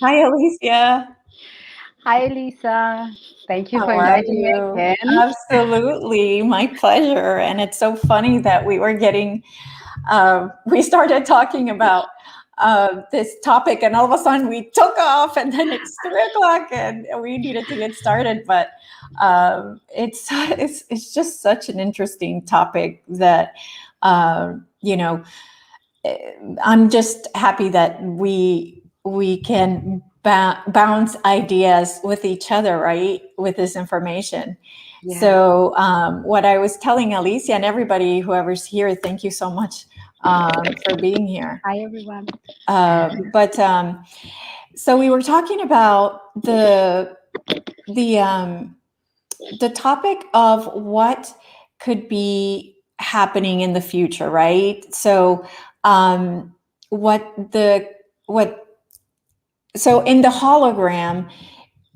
Hi, Alicia. Hi, Lisa. Thank you How for are inviting me you? again. Absolutely, my pleasure. And it's so funny that we started talking about this topic, and all of a sudden we took off, and then it's 3 o'clock, and we needed to get started. But it's just such an interesting topic that uh, you know I'm just happy that we can bounce ideas with each other, right? With this information. Yeah. So, what I was telling Alicia and everybody, whoever's here, thank you so much for being here. Hi, everyone. But So we were talking about the the topic of what could be happening in the future, right? So, um, what the what so in the hologram,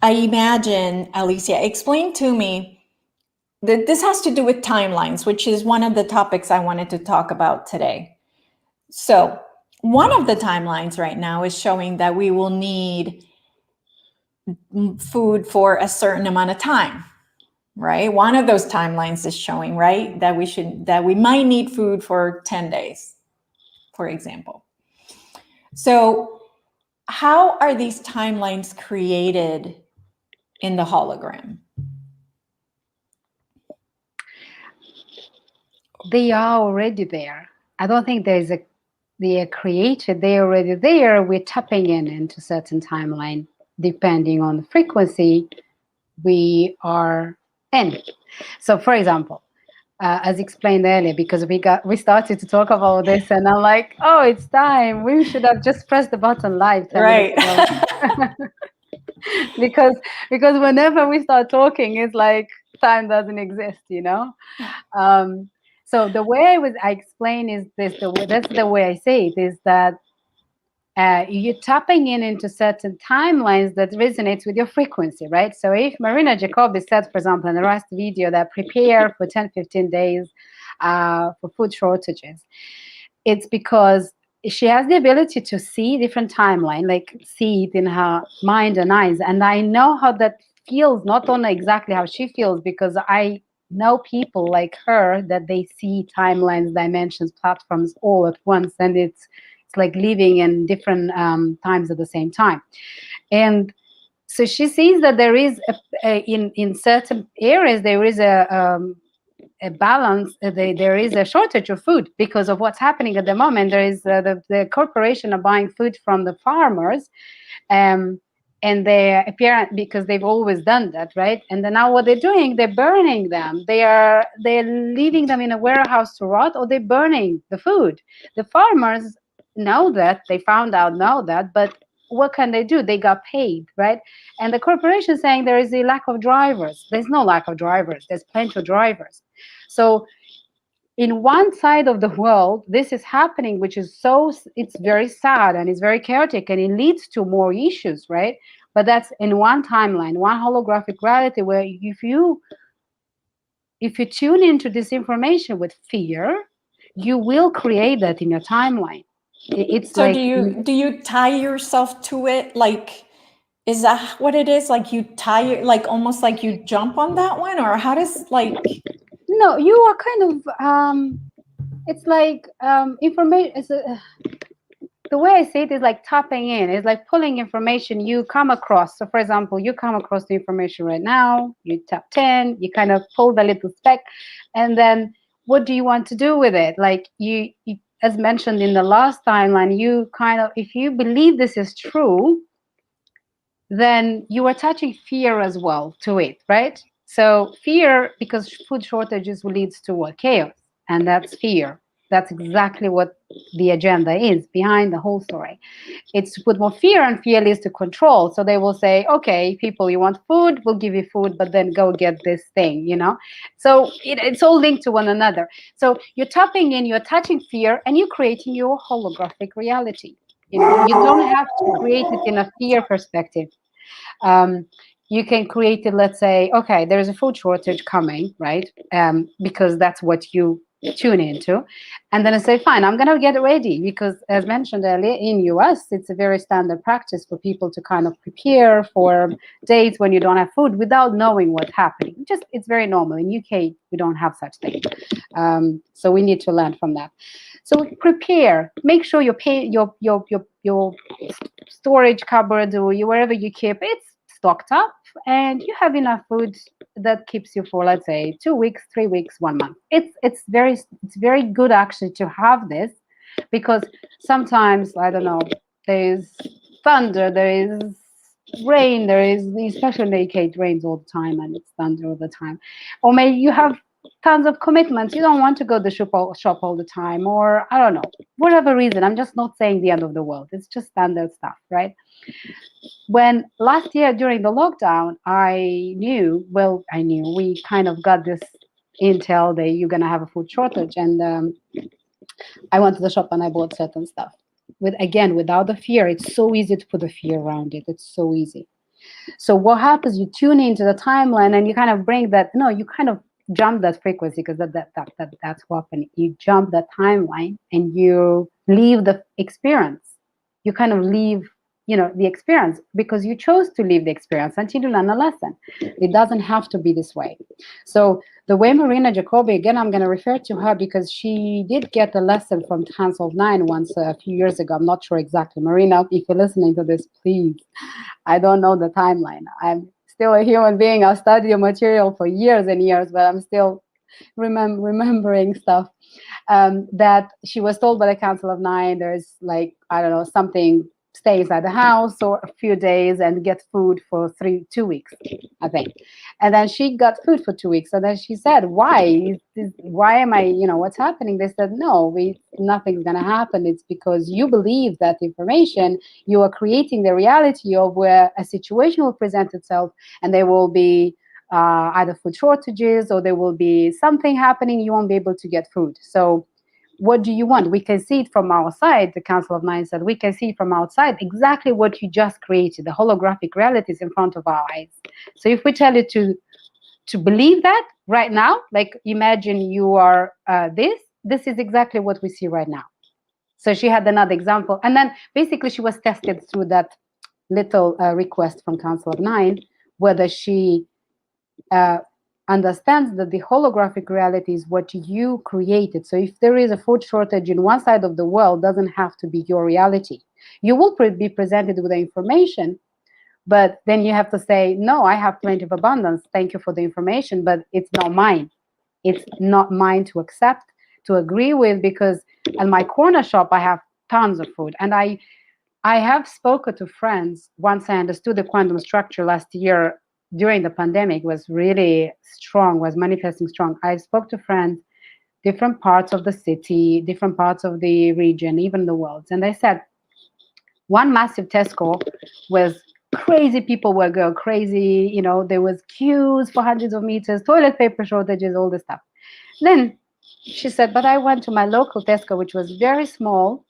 I imagine, Alicia, explain to me that this has to do with timelines, which is one of the topics I wanted to talk about today. So, one of the timelines right now is showing that we will need food for a certain amount of time, right? One of those timelines is showing, right, that we might need food for 10 days, for example. So, how are these timelines created in the hologram? They are already there. I don't think they are created. They are already there. We're tapping into certain timeline depending on the frequency we are in. So, for example, as explained earlier, because we started to talk about this, and I'm like, oh, it's time. We should have just pressed the button live 10 minutes Right. ago. because because whenever we start talking, it's like time doesn't exist. um so the way I explain is this, that's the way I say it, is that you're tapping into certain timelines that resonates with your frequency, right? So if Marina Jacobi said, for example, in the last video, that prepare for 10-15 days for food shortages, it's because she has the ability to see different timeline, like see it in her mind and eyes. And I know how that feels, not only exactly how she feels, because I know people like her that they see timelines, dimensions, platforms all at once, and it's like living in different times at the same time. And so she sees that there is in certain areas there is a balance. There is a shortage of food because of what's happening at the moment. There is the corporation are buying food from the farmers, um, and they appear because they've always done that, right? And then now what they're doing, they're burning them. They're leaving them in a warehouse to rot, or they're burning the food. The farmers know that, they found out know that, but what can they do? They got paid, right? And the corporation saying there is a lack of drivers. There's no lack of drivers. There's plenty of drivers. So in one side of the world this is happening, which is it's very sad and it's very chaotic, and it leads to more issues, right? But that's in one timeline, one holographic reality, where if you tune into this information with fear, you will create that in your timeline. It's So like do you tie yourself to it? Like, is that what it is? Like you like almost like you jump on that one, or how does like no, you are kind of it's like information. The way I see it is like tapping in. It's like pulling information you come across. So, for example, you come across the information right now. You tapped in. You kind of pull the little speck, and then what do you want to do with it? Like as mentioned in the last timeline, you kind of, if you believe this is true, then you are attaching fear as well to it, right? So fear, because food shortages leads to what? Chaos, and that's fear. That's exactly what the agenda is behind the whole story. It's to put more fear, and fear leads to control. So they will say, okay, people, you want food, we'll give you food, but then go get this thing. So it's all linked to one another. So you're tapping in, you're attaching fear, and you're creating your holographic reality. You don't have to create it in a fear perspective. um, you can create it, let's say, okay, there's a food shortage coming, right? Because that's what you tune into. And then I say, fine, I'm going to get ready, because as mentioned earlier, in US, it's a very standard practice for people to kind of prepare for days when you don't have food without knowing what's happening. Just, it's very normal. In UK, we don't have such thing. So we need to learn from that. So prepare, make sure your storage cupboard or wherever you keep, it's stocked up, and you have enough food that keeps you for, let's say, 2 weeks, 3 weeks, 1 month. It's very good actually to have this, because sometimes, I don't know, there is thunder, there is rain, there is, especially in the UK, it rains all the time and it's thunder all the time, or maybe you have tons of commitments, you don't want to go to the shop all the time, or I don't know, whatever reason. I'm just not saying the end of the world, it's just standard stuff, right? When last year during the lockdown, I knew we kind of got this intel that you're going to have a food shortage, and I went to the shop and I bought certain stuff. Without the fear. It's so easy to put a fear around it. It's so easy. So what happens, you tune into the timeline and you kind of bring that, no, you kind of jump that frequency, because that's what happened. You jump that timeline and you leave the experience. You kind of leave, the experience, because you chose to leave the experience until you learn a lesson. It doesn't have to be this way. So the way Marina Jacobi, again, I'm going to refer to her because she did get a lesson from Council of Nine once a few years ago. I'm not sure exactly. Marina, if you're listening to this, please. I don't know the timeline. I'm still a human being. I'll study your material for years and years, but I'm still remembering stuff. That she was told by the Council of Nine, there's like, I don't know, something, stay inside the house or a few days and get food for 2 weeks, I think. And then she got food for 2 weeks. And then she said, why am I, what's happening? They said, no, nothing's going to happen. It's because you believe that information, you are creating the reality of where a situation will present itself, and there will be either food shortages, or there will be something happening, you won't be able to get food. So what do you want? We can see it from our side. The Council of Nine said we can see from outside exactly what you just created. The holographic realities in front of our eyes. So if we tell you to believe that right now, like imagine you are this is exactly what we see right now. So she had another example, and then basically she was tested through that little request from Council of Nine, whether she understands that the holographic reality is what you created. So if there is a food shortage in one side of the world, doesn't have to be your reality. You will be presented with the information, but then you have to say, no, I have plenty of abundance. Thank you for the information, but it's not mine. It's not mine to accept, to agree with, because at my corner shop, I have tons of food. And I have spoken to friends. Once I understood the quantum structure last year, during the pandemic, was really strong, was manifesting strong. I spoke to friends, different parts of the city, different parts of the region, even the world. And they said, one massive Tesco was crazy, people were going crazy, there was queues for hundreds of meters, toilet paper shortages, all this stuff. Then she said, but I went to my local Tesco, which was very small,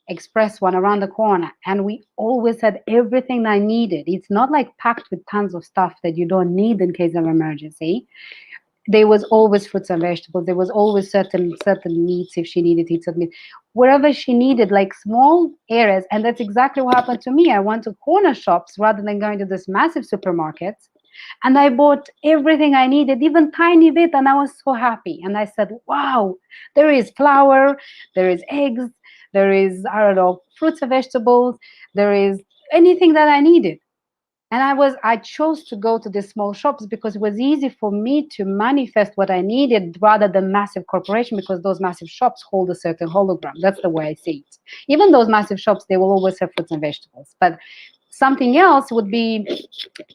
express one around the corner, and we always had everything I needed. It's not like packed with tons of stuff that you don't need in case of emergency. There was always fruits and vegetables. There was always certain meats if she needed to eat some meat. Wherever she needed, like small areas. And that's exactly what happened to me. I went to corner shops rather than going to this massive supermarkets. And I bought everything I needed, even tiny bit, and I was so happy. And I said, wow, there is flour, there is eggs, there is, I don't know, fruits and vegetables, there is anything that I needed. And I chose to go to the small shops because it was easy for me to manifest what I needed rather than massive corporation, because those massive shops hold a certain hologram. That's the way I see it. Even those massive shops, they will always have fruits and vegetables. But something else would be,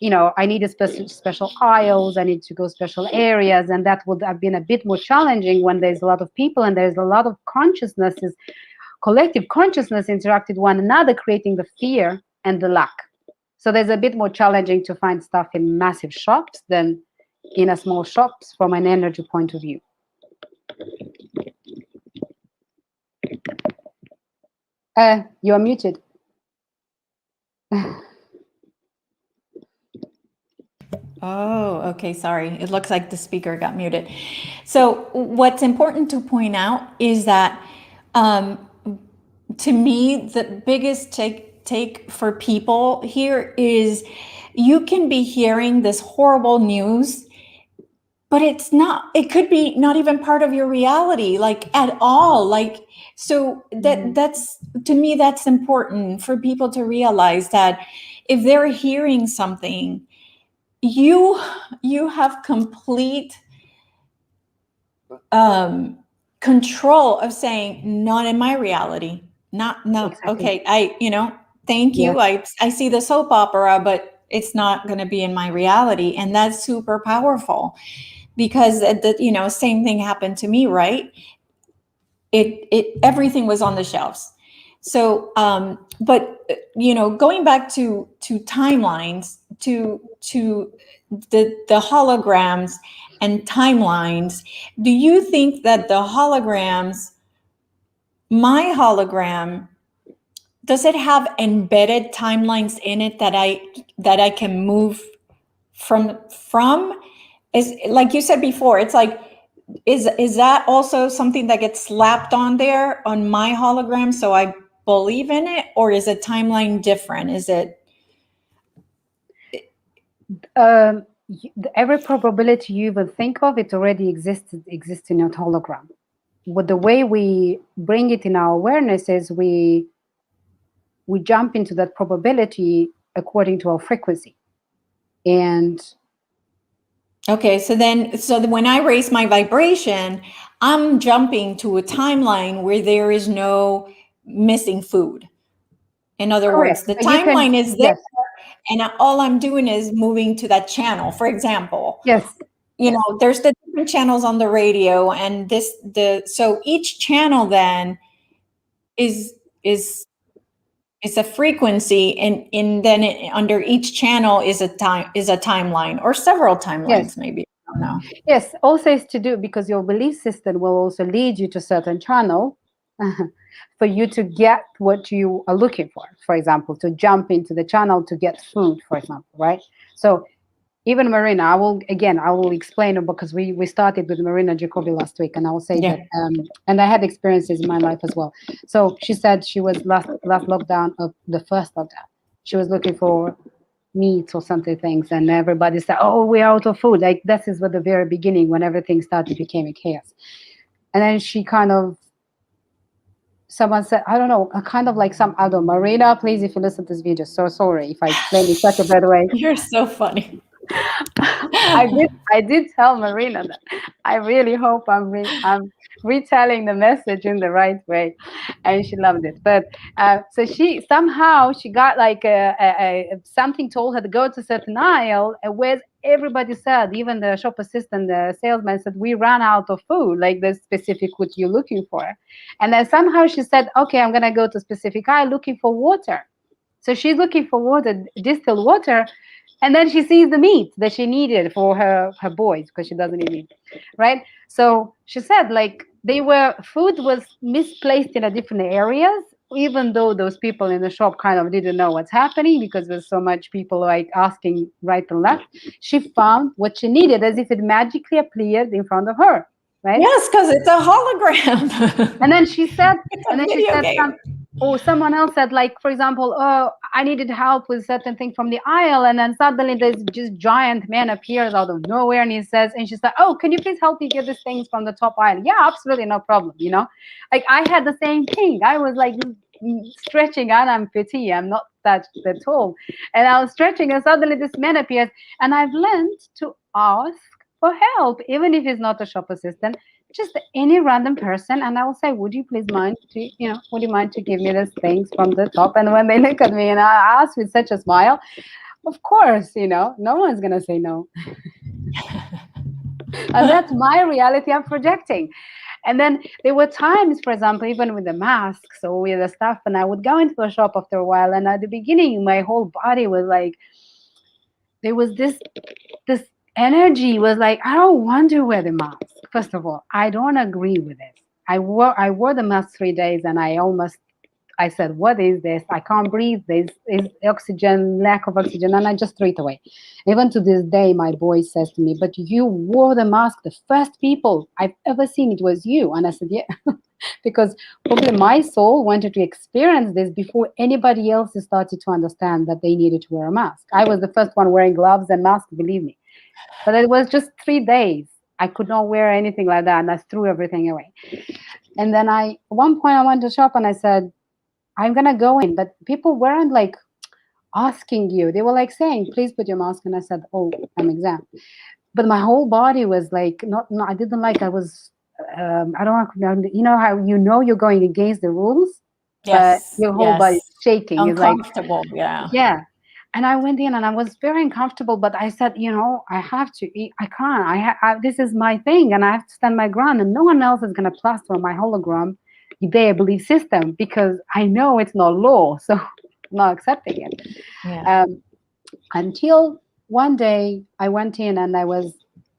I needed special aisles, I need to go special areas, and that would have been a bit more challenging when there's a lot of people and there's a lot of consciousnesses, collective consciousness interacted with one another, creating the fear and the lack. So there's a bit more challenging to find stuff in massive shops than in a small shops from an energy point of view. You are muted. Oh, okay. Sorry. It looks like the speaker got muted. So, what's important to point out is that, um, to me, the biggest take for people here is you can be hearing this horrible news, but it's not, it could be not even part of your reality, like at all. Like, so that's, to me, that's important for people to realize that if they're hearing something, you you have complete control of saying, not in my reality, not, no, Exactly. okay, thank Yes. you, I see the soap opera, but it's not going to be in my reality. And that's super powerful, because same thing happened to me, right? It everything was on the shelves. So but going back to timelines, to the holograms and timelines, do you think that the holograms, my hologram, does it have embedded timelines in it that I can move from, is, like you said before, it's like, is that also something that gets slapped on there on my hologram so I believe in it, or is a timeline different? Is it Every probability you even think of, it already exists in your hologram. With the way we bring it in our awareness is we jump into that probability according to our frequency. And okay? So when I raise my vibration, I'm jumping to a timeline where there is no missing food. In other words, correct. the So you can, timeline is there, yes, and all I'm doing is moving to that channel. For example, yes, yes, there's the different channels on the radio, and so each channel then is is is a frequency, and then under each channel is a timeline, or several yes. timelines, maybe. I don't know. Yes, also is to do because your belief system will also lead you to certain channel for you to get what you are looking for. For example, to jump into the channel to get food, for example, right? So even Marina, I will explain it because we started with Marina Jacobi last week, and I will say Yeah. that and I had experiences in my life as well. So she said she was last lockdown of the first lockdown. She was looking for meat or something things, and everybody said, "Oh, we're out of food." Like this is at the very beginning when everything started became a chaos. And then she kind of someone said, I don't know, kind of like some other Marina, please, if you listen to this video, so sorry if I explain it such a bad way. You're so funny. I did tell Marina that I really hope I'm retelling the message in the right way, and she loved it. But so she somehow she got like something told her to go to certain aisle where everybody said, even the shop assistant, the salesman said, we ran out of food, like the specific food you're looking for. And then somehow she said, okay, I'm gonna go to specific aisle looking for water. So she's looking for water, distilled water, and then she sees the meat that she needed for her boys because she doesn't eat meat, right? So she said like food was misplaced in a different areas, even though those people in the shop kind of didn't know what's happening because there's so much people like asking right and left. She found what she needed as if it magically appeared in front of her, right? Yes, because it's a hologram. And then she said, It's a video game. or someone else said, like, for example, oh, I needed help with certain thing from the aisle. And then suddenly this just giant man appears out of nowhere and he says, and she said, oh, can you please help me get these things from the top aisle? Yeah, absolutely, no problem. Like I had the same thing. I was like stretching, and I'm petite. I'm not that tall. And I was stretching, and suddenly this man appears. And I've learned to ask for help, even if he's not a shop assistant, just any random person, and I will say, would you please mind to, would you mind to give me these things from the top? And when they look at me and I ask with such a smile, of course, no one's gonna say no. And that's my reality I'm projecting. And then there were times, for example, even with the masks or with the stuff, and I would go into a shop after a while, and at the beginning, my whole body was like, there was this energy was like, I don't want to wear the mask. First of all, I don't agree with it. I wore the mask 3 days, and I I said, what is this? I can't breathe. This is oxygen, lack of oxygen. And I just threw it away. Even to this day, my boy says to me, but you wore the mask. The first people I've ever seen, it was you. And I said, yeah, because probably my soul wanted to experience this before anybody else started to understand that they needed to wear a mask. I was the first one wearing gloves and masks, believe me. But it was just 3 days. I could not wear anything like that. And I threw everything away. And then at one point I went to shop and I said, I'm going to go in. But people weren't like asking you. They were like saying, please put your mask. And I said, oh, I'm exempt. But my whole body was like, I didn't like, I was, I don't know, you know how you're going against the rules, but Yes. your whole body is shaking. It's like, Uncomfortable. Yeah. yeah. And I went in and I was very uncomfortable, but I said, I have to eat. I can't. This is my thing and I have to stand my ground and no one else is going to plaster on my hologram their belief system because I know it's not law. So I'm not accepting it. Yeah. Until one day I went in and I was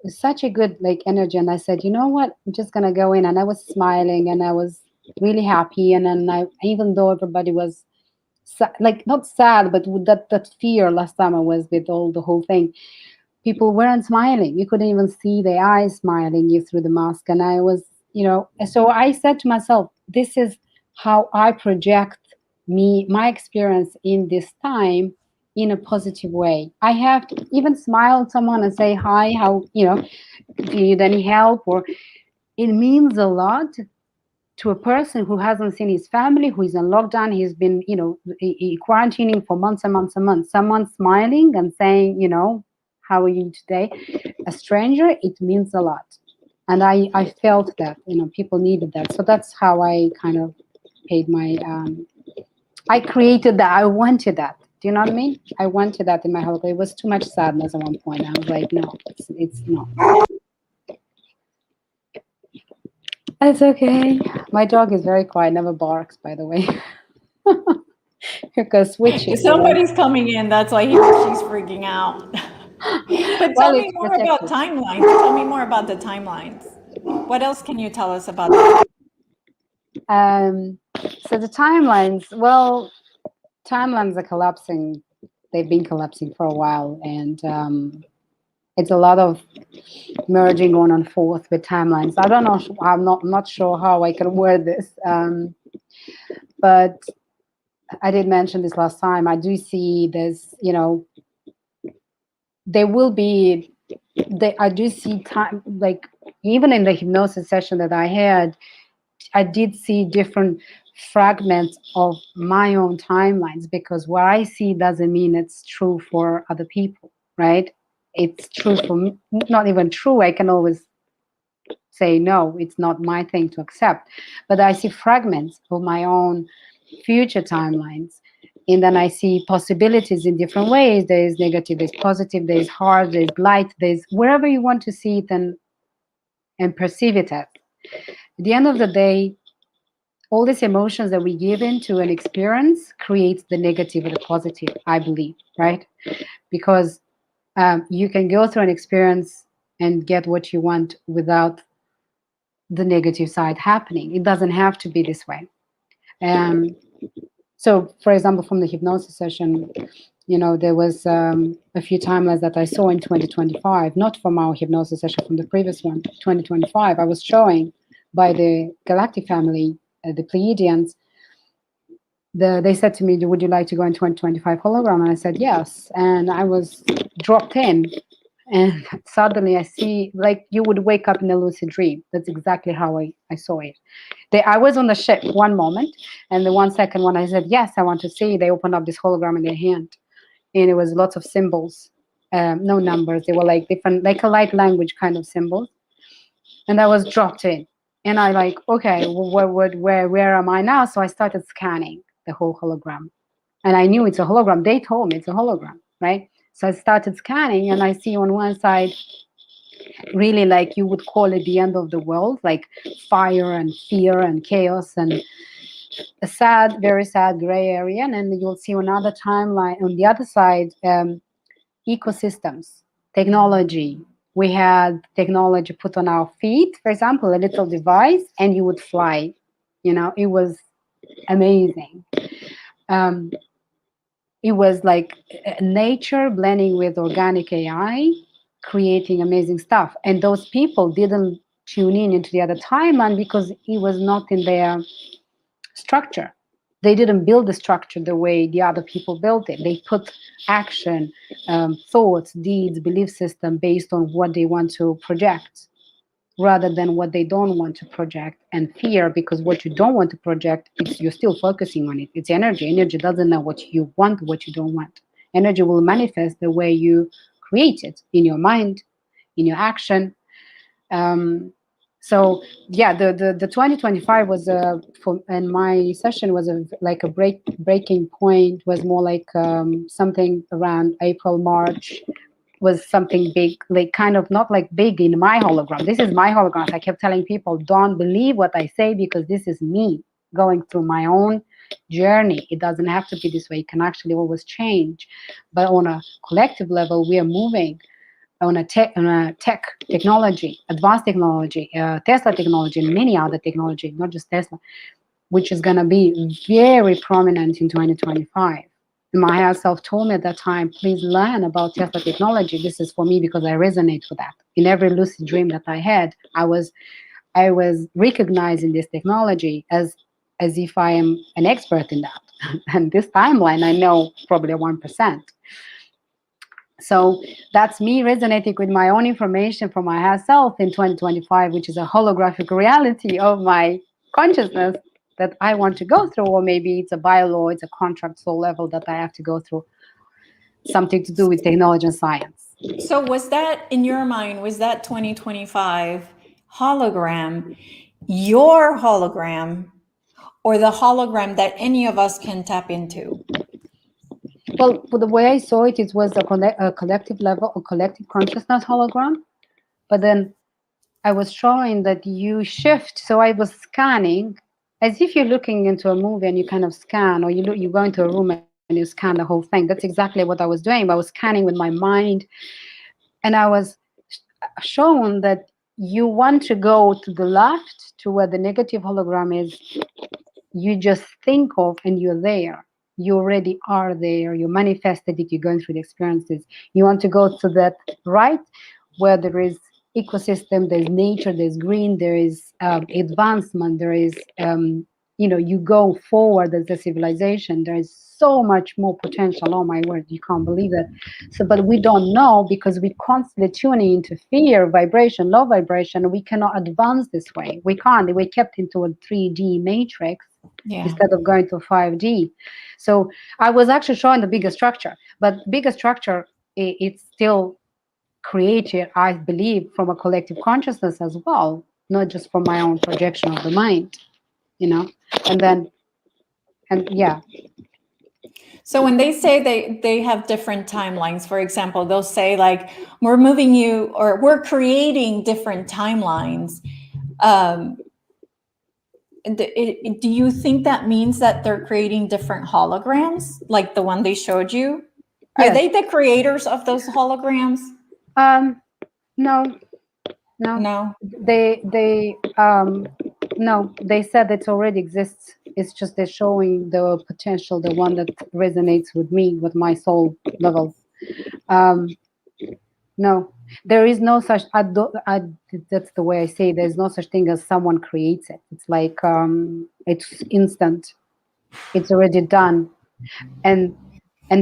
such a good like energy. And I said, you know what? I'm just going to go in. And I was smiling and I was really happy. And then even though everybody was like not sad, but with that fear last time I was with the whole thing, people weren't smiling. You couldn't even see their eyes smiling you through the mask. And I was, so I said to myself, this is how I project my experience in this time in a positive way. I have to even smile at someone and say hi, how, do you need any help? Or it means a lot to a person who hasn't seen his family, who is in lockdown, he's been, quarantining for months and months and months. Someone smiling and saying, how are you today? A stranger, it means a lot. And I felt that, people needed that. So that's how I kind of paid my, I created that. I wanted that. Do you know what I mean? I wanted that in my whole life. It was too much sadness at one point. I was like, no, it's not. It's okay. My dog is very quiet, never barks, by the way. Because switches. Somebody's coming in. That's why she's freaking out. But Well, tell me it's more about protected. timelines. Tell me more about the timelines. What else can you tell us about that? So the timelines, well, timelines are collapsing. They've been collapsing for a while, and it's a lot of merging on and forth with timelines. I don't know. I'm not sure how I can word this, but I did mention this last time. I do see there's, there will be. I do see time, like even in the hypnosis session that I had, I did see different fragments of my own timelines because what I see doesn't mean it's true for other people, right? It's true for me, not even true. I can always say, no, it's not my thing to accept. But I see fragments of my own future timelines. And then I see possibilities in different ways. There is negative, there's positive, there's hard, there's light, there's wherever you want to see it and perceive it at. At the end of the day, all these emotions that we give into an experience creates the negative or the positive, I believe, right? Because you can go through an experience and get what you want without the negative side happening. It doesn't have to be this way. So, for example, from the hypnosis session, there was a few timelines that I saw in 2025, not from our hypnosis session, from the previous one, 2025. I was showing by the galactic family, the Pleiadians. They said to me, would you like to go in 2025 hologram? And I said, yes. And I was dropped in. And suddenly I see, like you would wake up in a lucid dream. That's exactly how I saw it. I was on the ship one moment, and the 1 second when I said, yes, I want to see, they opened up this hologram in their hand. And it was lots of symbols, no numbers. They were like different, like a light language kind of symbols. And I was dropped in. And I like, okay, where am I now? So I started scanning the whole hologram. And I knew it's a hologram. They told me it's a hologram, right? So I started scanning and I see on one side, really like you would call it the end of the world, like fire and fear and chaos and a sad, very sad gray area. And then you'll see another timeline on the other side, ecosystems, technology. We had technology put on our feet, for example, a little device, and you would fly. It was amazing. um, it was like nature blending with organic AI, creating amazing stuff. And those people didn't tune in into the other timeline because it was not in their structure. They didn't build the structure the way the other people built it. They put action, thoughts, deeds, belief system based on what they want to project rather than what they don't want to project, and fear, because what you don't want to project, you're still focusing on it. It's energy. Energy doesn't know what you want, what you don't want. Energy will manifest the way you create it in your mind, in your action. um, so yeah, the 2025 was for, and my session was like a breaking point, was more like something around April, March, was something big, like kind of not like big in my hologram. This is my hologram. I kept telling people, don't believe what I say because this is me going through my own journey. It doesn't have to be this way. It can actually always change. But on a collective level, we are moving on a tech technology, advanced technology, Tesla technology, and many other technology, not just Tesla, which is going to be very prominent in 2025. And my higher self told me at that time, please learn about Tesla technology. This is for me because I resonate with that. In every lucid dream that I had, I was recognizing this technology as if I am an expert in that. And this timeline, I know probably 1%. So that's me resonating with my own information from my higher self in 2025, which is a holographic reality of my consciousness that I want to go through, or maybe it's a bio-law, it's a contract soul level that I have to go through, something to do with technology and science. So was that, in your mind, was that 2025 hologram your hologram, or the hologram that any of us can tap into? Well, the way I saw it, it was a collective level, a collective consciousness hologram. But then I was showing that you shift. So I was scanning as if you're looking into a movie and you kind of scan, or you go into a room and you scan the whole thing. That's exactly what I was doing. I was scanning with my mind, and I was shown that you want to go to the left to where the negative hologram is. You just think of and you're there. You already are there. You manifested it. You're going through the experiences. You want to go to that right where there is ecosystem, there's nature, there's green, there is advancement, there is you go forward as a civilization. There is so much more potential. Oh my word, you can't believe it. So, but we don't know because we constantly tuning into fear, vibration, low vibration. We cannot advance this way. We can't. We kept into a 3D matrix instead of going to 5D. So I was actually showing the bigger structure, but bigger structure, it's still created, I believe, from a collective consciousness as well, not just from my own projection of the mind, and yeah. So when they say they have different timelines, for example, they'll say like, we're moving you, or we're creating different timelines. Do you think that means that they're creating different holograms, like the one they showed you? Are they the creators of those holograms? No. They said it already exists. It's just they're showing the potential, the one that resonates with me, with my soul level. No, there is no such. That's the way I say. There's no such thing as someone creates it. It's like it's instant. It's already done, and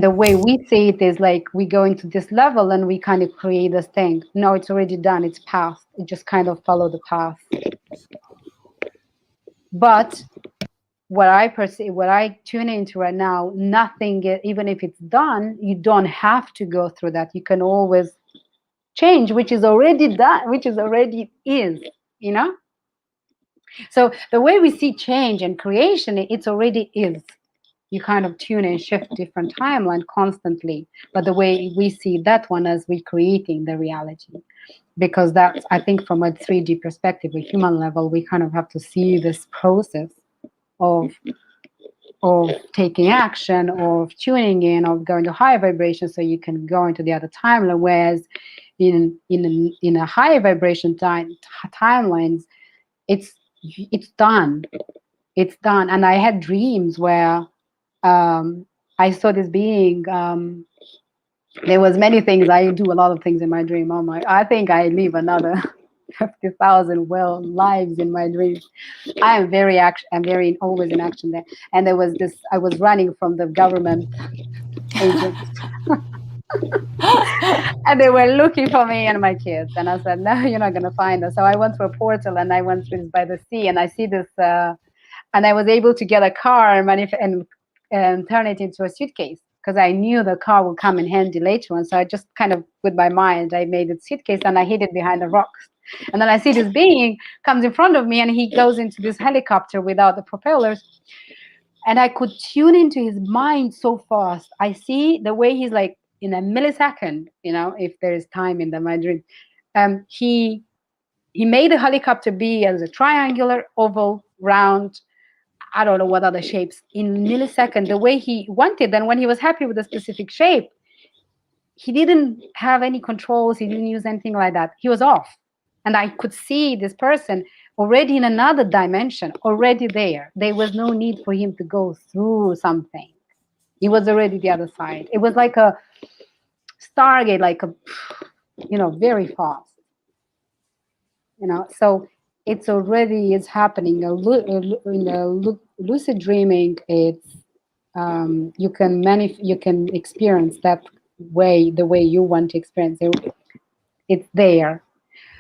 the way we see it is like we go into this level and we kind of create this thing. No, it's already done. It's past. It just kind of follow the path. But what I perceive, what I tune into right now, nothing, even if it's done, you don't have to go through that. You can always change, which is already done, which is already is, So the way we see change and creation, it's already is. You kind of tune and shift different timeline constantly. But the way we see that one as we creating the reality, because that's, I think, from a 3D perspective, a human level, we kind of have to see this process of taking action, of tuning in, of going to higher vibration, so you can go into the other timeline. Whereas in a higher vibration timelines, it's done. It's done. And I had dreams where I saw this being. There was many things. I do a lot of things in my dream. I think I live another 50,000 lives in my dreams. I am very action. I'm very always in action there. And there was this. I was running from the government agents, and they were looking for me and my kids. And I said, "No, you're not gonna find us." So I went through a portal, and I went through this by the sea, and I see this. And I was able to get a car and turn it into a suitcase, because I knew the car would come in handy later on. So I just kind of, with my mind, I made a suitcase and I hid it behind the rocks. And then I see this being comes in front of me, and he goes into this helicopter without the propellers. And I could tune into his mind so fast. I see the way he's like in a millisecond, if there's time in my dream. He made the helicopter be as a triangular, oval, round, I don't know what other shapes in millisecond, the way he wanted. And when he was happy with a specific shape, he didn't have any controls. He didn't use anything like that. He was off. And I could see this person already in another dimension, already there. There was no need for him to go through something. He was already the other side. It was like a Stargate, like very fast. So it's happening. In lucid dreaming, it's you can experience that way, the way you want to experience it. It's there,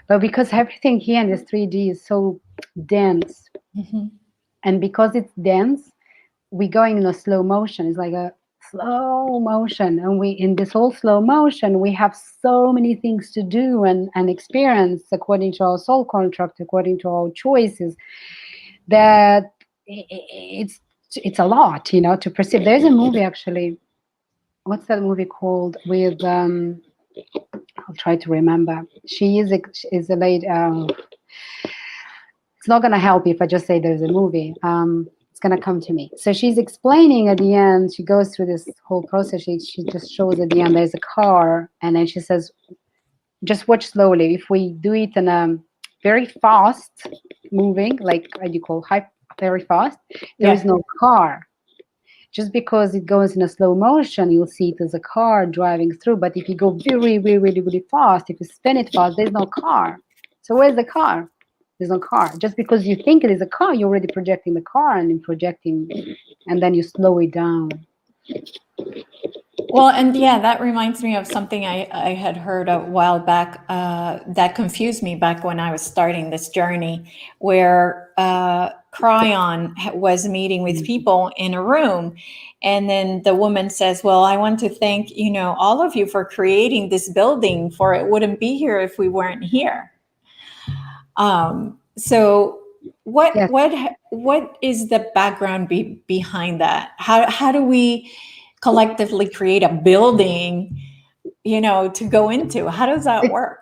but because everything here in this 3D is so dense, and because it's dense, we're going in a slow motion. It's like a slow motion, and in this whole slow motion, we have so many things to do and experience according to our soul contract, according to our choices, that it's a lot, to perceive. There's a movie, actually. What's that movie called? With I'll try to remember. She is a lady. It's not going to help if I just say there's a movie. It's going to come to me. So she's explaining at the end. She goes through this whole process. She just shows at the end there's a car, and then she says, "Just watch slowly. If we do it in a very fast moving, like what you call very fast, there is no car. Just because it goes in a slow motion, you'll see it as a car driving through. But if you go very, really, really, really fast, if you spin it fast, there's no car. So where's the car? There's no car. Just because you think it is a car, you're already projecting the car and then you slow it down." Well, and yeah, that reminds me of something I had heard a while back that confused me back when I was starting this journey, where Cryon was meeting with people in a room, and then the woman says, "Well, I want to thank all of you for creating this building, for it wouldn't be here if we weren't here." So what is the background behind that? How do we collectively create a building, to go into? How does that work?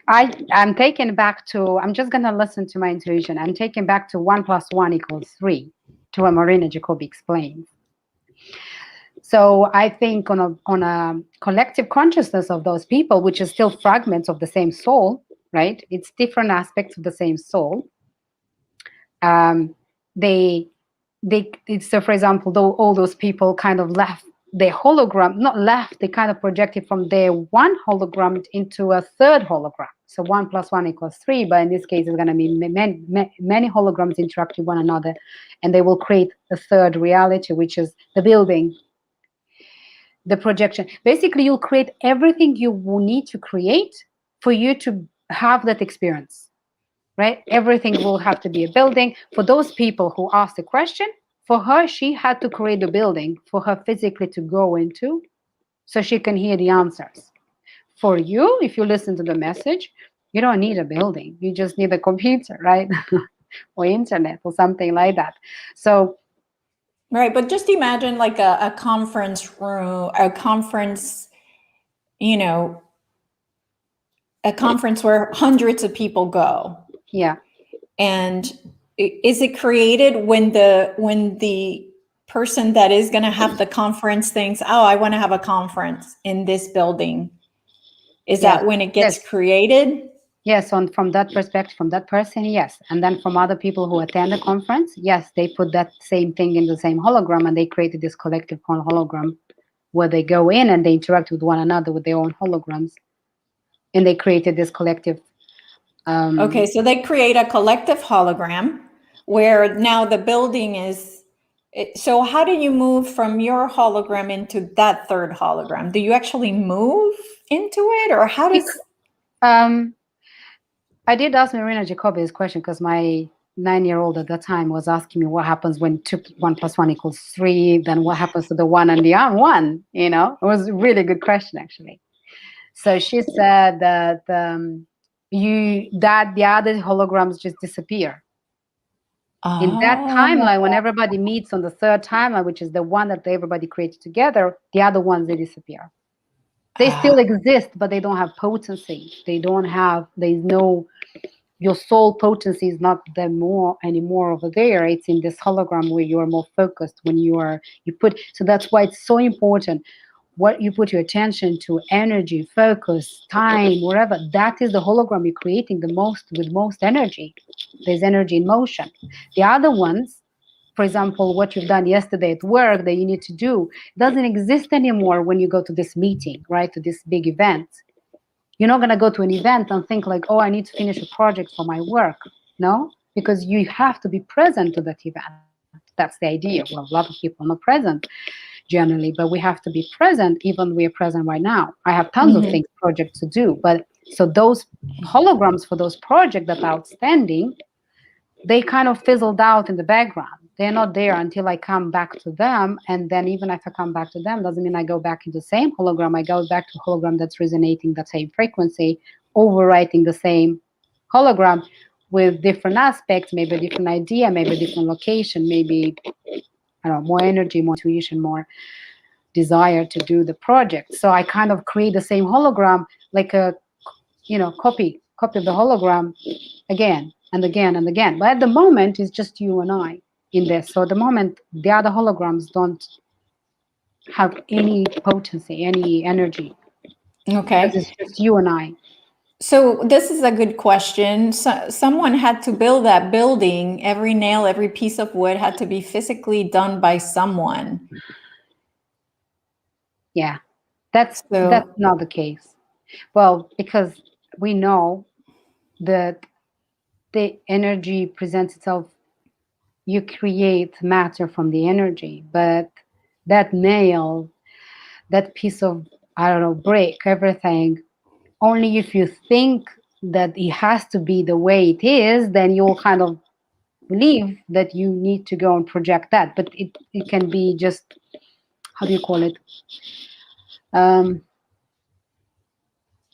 I'm taken back to, I'm just going to listen to my intuition. I'm taken back to 1 + 1 = 3, to what Marina Jacobi explains. So I think on a collective consciousness of those people, which is still fragments of the same soul, right? It's different aspects of the same soul. So for example, though all those people kind of left their hologram, not left, they kind of projected from their one hologram into a third hologram. So 1 + 1 = 3, but in this case, it's going to be many holograms interact with one another, and they will create a third reality, which is the building, the projection. Basically, you'll create everything you will need to create for you to have that experience, right? Everything will have to be a building. For those people who asked the question, for her, she had to create a building for her physically to go into so she can hear the answers. For you, if you listen to the message, you don't need a building. You just need a computer, right? Or internet or something like that. So, right. But just imagine like a conference room, a conference where hundreds of people go. Yeah. And is it created when the person that is going to have the conference thinks, "Oh, I want to have a conference in this building"? Is that when it gets created? Yes, on from that perspective, from that person, yes. And then from other people who attend the conference, yes, they put that same thing in the same hologram and they created this collective hologram where they go in and they interact with one another with their own holograms. And they created this collective. Okay, so they create a collective hologram where now the building is. So how do you move from your hologram into that third hologram? Do you actually move into it, or how does? Um, I did ask Marina Jacobi this question because my 9-year-old at that time was asking me what happens when 1 + 1 = 3, then what happens to the one and the one, you know? It was a really good question, actually. So she said that the other holograms just disappear. In that timeline, when Oh, everybody meets on the third timeline, which is the one that everybody creates together, the other ones, they disappear. They ah, still exist, but they don't have potency. There's no, your soul potency is not there more anymore over there. It's in this hologram where you are more focused when so that's why it's so important what you put your attention to, energy, focus, time, whatever. That is the hologram you're creating the most with most energy. There's energy in motion. The other ones, for example, what you've done yesterday at work that you need to do doesn't exist anymore when you go to this meeting, right? To this big event. You're not going to go to an event and think like, oh, I need to finish a project for my work. No, because you have to be present to that event. That's the idea. Well, a lot of people are not present generally, but we have to be present even we are present right now. I have tons of mhm. things, projects to do, but so those holograms for those projects that are outstanding, they kind of fizzled out in the background. They're not there until I come back to them. And then even if I come back to them, doesn't mean I go back into the same hologram. I go back to a hologram that's resonating that same frequency, overwriting the same hologram with different aspects, maybe a different idea, maybe a different location, maybe I don't know, more energy, more intuition, more desire to do the project. So I kind of create the same hologram, like a copy of the hologram again and again and again. But at the moment, it's just you and I in this. So at the moment, the other holograms don't have any potency, any energy, because Okay. it's just you and I. So this is a good question. Someone had to build that building. Every nail, every piece of wood had to be physically done by someone. Yeah, that's So, not the case. Well, because we know that the energy presents itself, you create matter from the energy, but that nail, that piece of, I don't know, brick, everything, only if you think that it has to be the way it is, then you'll kind of believe that you need to go and project that. But it can be just, how do you call it? Um,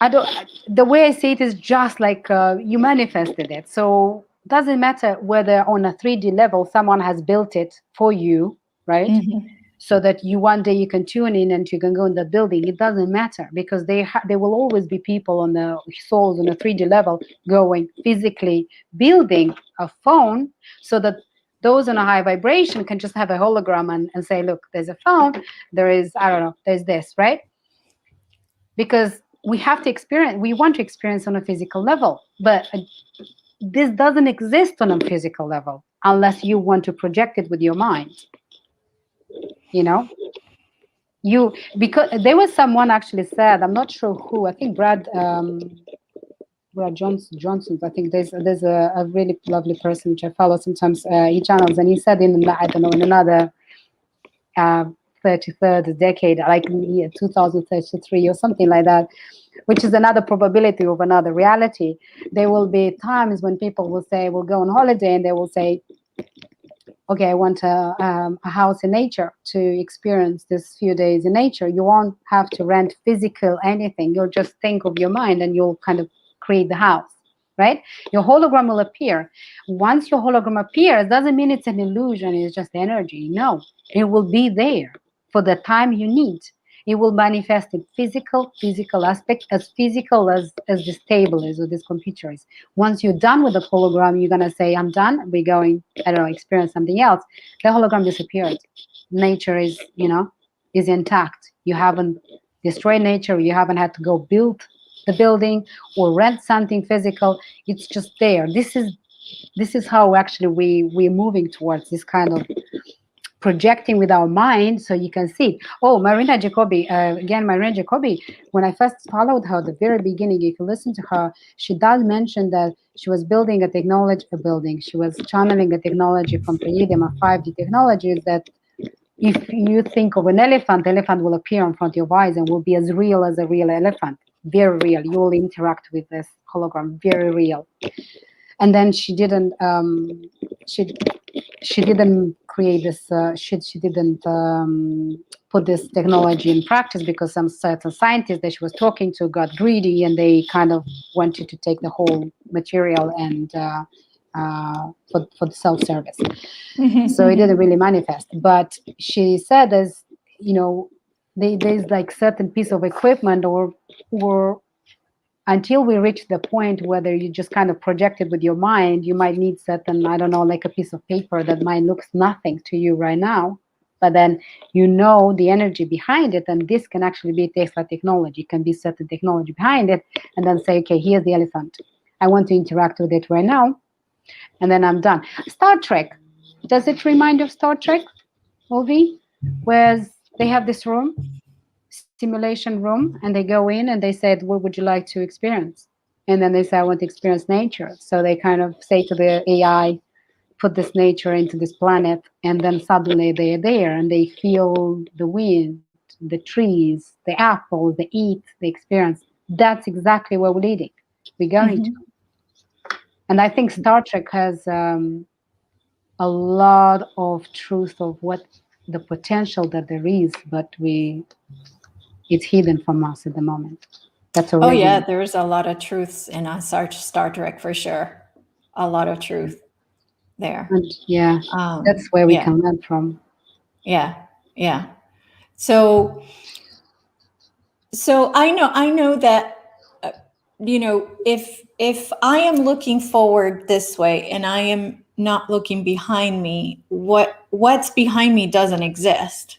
I don't. The way I see it is just like you manifested it. So it doesn't matter whether on a 3D level someone has built it for you, right? mhm. So that you one day you can tune in and you can go in the building. It doesn't matter because there will always be people on the souls on a 3D level going physically building a phone so that those on a high vibration can just have a hologram and say, look, there's a phone, there is, I don't know, there's this, right? Because we want to experience on a physical level, but this doesn't exist on a physical level unless you want to project it with your mind, you know? Because there was someone actually said, I'm not sure who, I think Brad Johnson. I think there's a really lovely person which I follow sometimes, he channels, and he said I don't know, in another uh, 33rd decade, like in the year 2033 or something like that, which is another probability of another reality. There will be times when people will say, we'll go on holiday, and they will say, okay, I want a house in nature to experience this few days in nature. You won't have to rent physical anything. You'll just think of your mind and you'll kind of create the house, right? Your hologram will appear. Once your hologram appears, doesn't mean it's an illusion, it's just energy. No, it will be there for the time you need. It will manifest in physical aspect, as physical as this table is or this computer is. Once you're done with the hologram, you're gonna say, I'm done. We're going, I don't know, experience something else. The hologram disappeared. Nature is intact. You haven't destroyed nature. You haven't had to go build the building or rent something physical. It's just there. This is how actually we're moving towards this kind of projecting with our mind, so you can see it. Oh, Marina Jacobi, again, Marina Jacobi, when I first followed her at the very beginning, if you listen to her, she does mention that she was building she was channeling a technology from Pleiadium, a 5D technology, that if you think of an elephant will appear in front of your eyes and will be as real as a real elephant. Very real. You will interact with this hologram, very real. And then she didn't create this she didn't put this technology in practice, because some certain scientists that she was talking to got greedy, and they kind of wanted to take the whole material and for the self-service. So it didn't really manifest. But she said, as you know, there's like certain piece of equipment or until we reach the point whether you just kind of project it with your mind, you might need certain, I don't know, like a piece of paper that might look nothing to you right now, but then you know the energy behind it, and this can actually be Tesla technology, can be certain technology behind it, and then say, okay, here's the elephant. I want to interact with it right now, and then I'm done. Star Trek, does it remind you of Star Trek movie, where they have this room, simulation room, and they go in and they said, what would you like to experience? And then they say, I want to experience nature. So they kind of say to the AI, put this nature into this planet, and then suddenly they're there and they feel the wind, the trees, the apples, they eat, they experience. That's exactly where we're leading. We're going to. And I think Star Trek has a lot of truth of what the potential that there is, but it's hidden from us at the moment. That's already. Oh yeah, there's a lot of truths in Star Trek for sure. A lot of truth there. And yeah, that's where we yeah. can learn from. Yeah, yeah. So I know that you know, if I am looking forward this way and I am not looking behind me, what's behind me doesn't exist.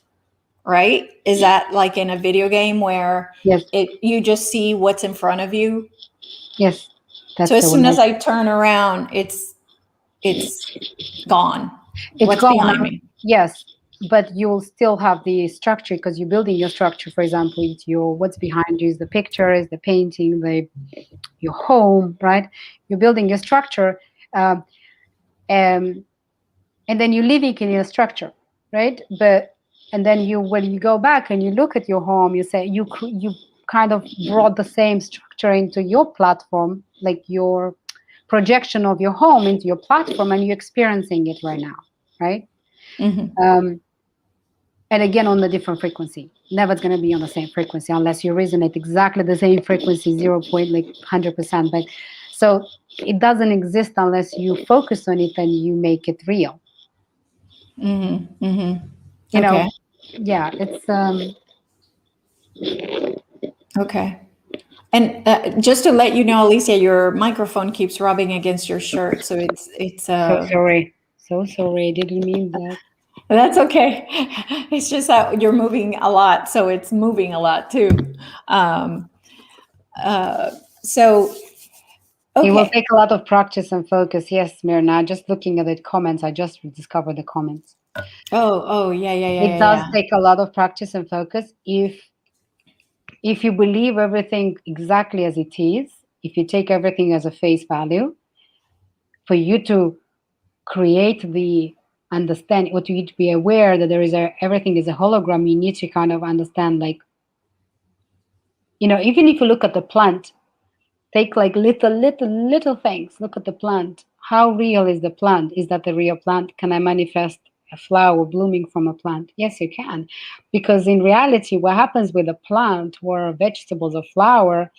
Right? Is that like in a video game where Yes. you just see what's in front of you? Yes. So as soon as I turn around, it's gone. It's what's gone behind me? Yes, but you'll still have the structure, because you're building your structure. For example, it's what's behind you is the picture, is the painting, your home, right? You're building your structure, and then you're living in your structure, right? And then when you go back and you look at your home, you say you kind of brought the same structure into your platform, like your projection of your home into your platform, and you're experiencing it right now, right? And again, on a different frequency. Never it's going to be on the same frequency unless you resonate exactly the same frequency, 100%. But so it doesn't exist unless you focus on it and you make it real. You know, yeah, it's okay. And just to let you know, Alicia, your microphone keeps rubbing against your shirt, so it's. So sorry. I didn't mean that. That's okay. It's just that you're moving a lot, so it's moving a lot too. So. Okay. It will take a lot of practice and focus. Yes, Mirna. Just looking at the comments, I just discovered the comments. Oh, yeah. It does take a lot of practice and focus. If you believe everything exactly as it is, if you take everything as a face value, for you to create the understanding, or to you to be aware that everything is a hologram, you need to kind of understand, like, even if you look at the plant, take like little things. Look at the plant. How real is the plant? Is that the real plant? Can I manifest a flower blooming from a plant? Yes, you can. Because in reality, what happens with a plant or vegetables or flower,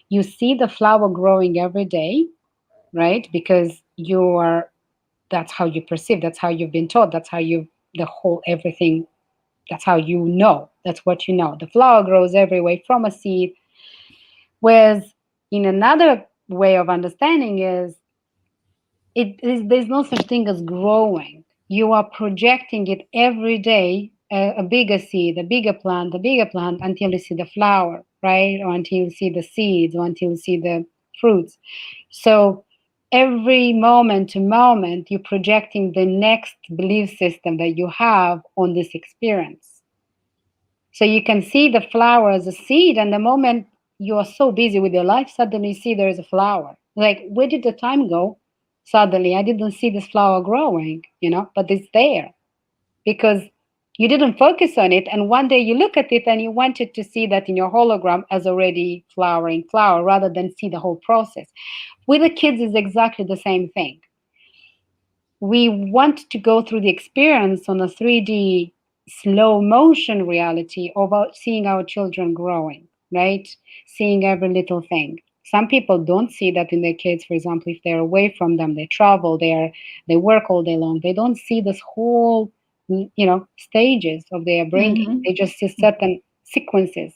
you see the flower growing every day, right? Because that's how you perceive, that's how you've been taught, that's how everything, that's how you know, that's what you know. The flower grows every way from a seed. Whereas in another way of understanding is, there's no such thing as growing. You are projecting it every day, a bigger seed, a bigger plant, until you see the flower. right? Or until you see the seeds, or until you see the fruits. So every moment to moment, you're projecting the next belief system that you have on this experience. So you can see the flower as a seed, and the moment you are so busy with your life, suddenly you see there is a flower. Like, where did the time go? Suddenly, I didn't see this flower growing, but it's there because you didn't focus on it. And one day you look at it and you wanted to see that in your hologram as already flowering flower rather than see the whole process. With the kids, is exactly the same thing. We want to go through the experience on a 3D slow motion reality of seeing our children growing, right? Seeing every little thing. Some people don't see that in their kids. For example, if they're away from them, they travel, they work all day long. They don't see this whole, stages of their bringing. Mhm. They just see certain sequences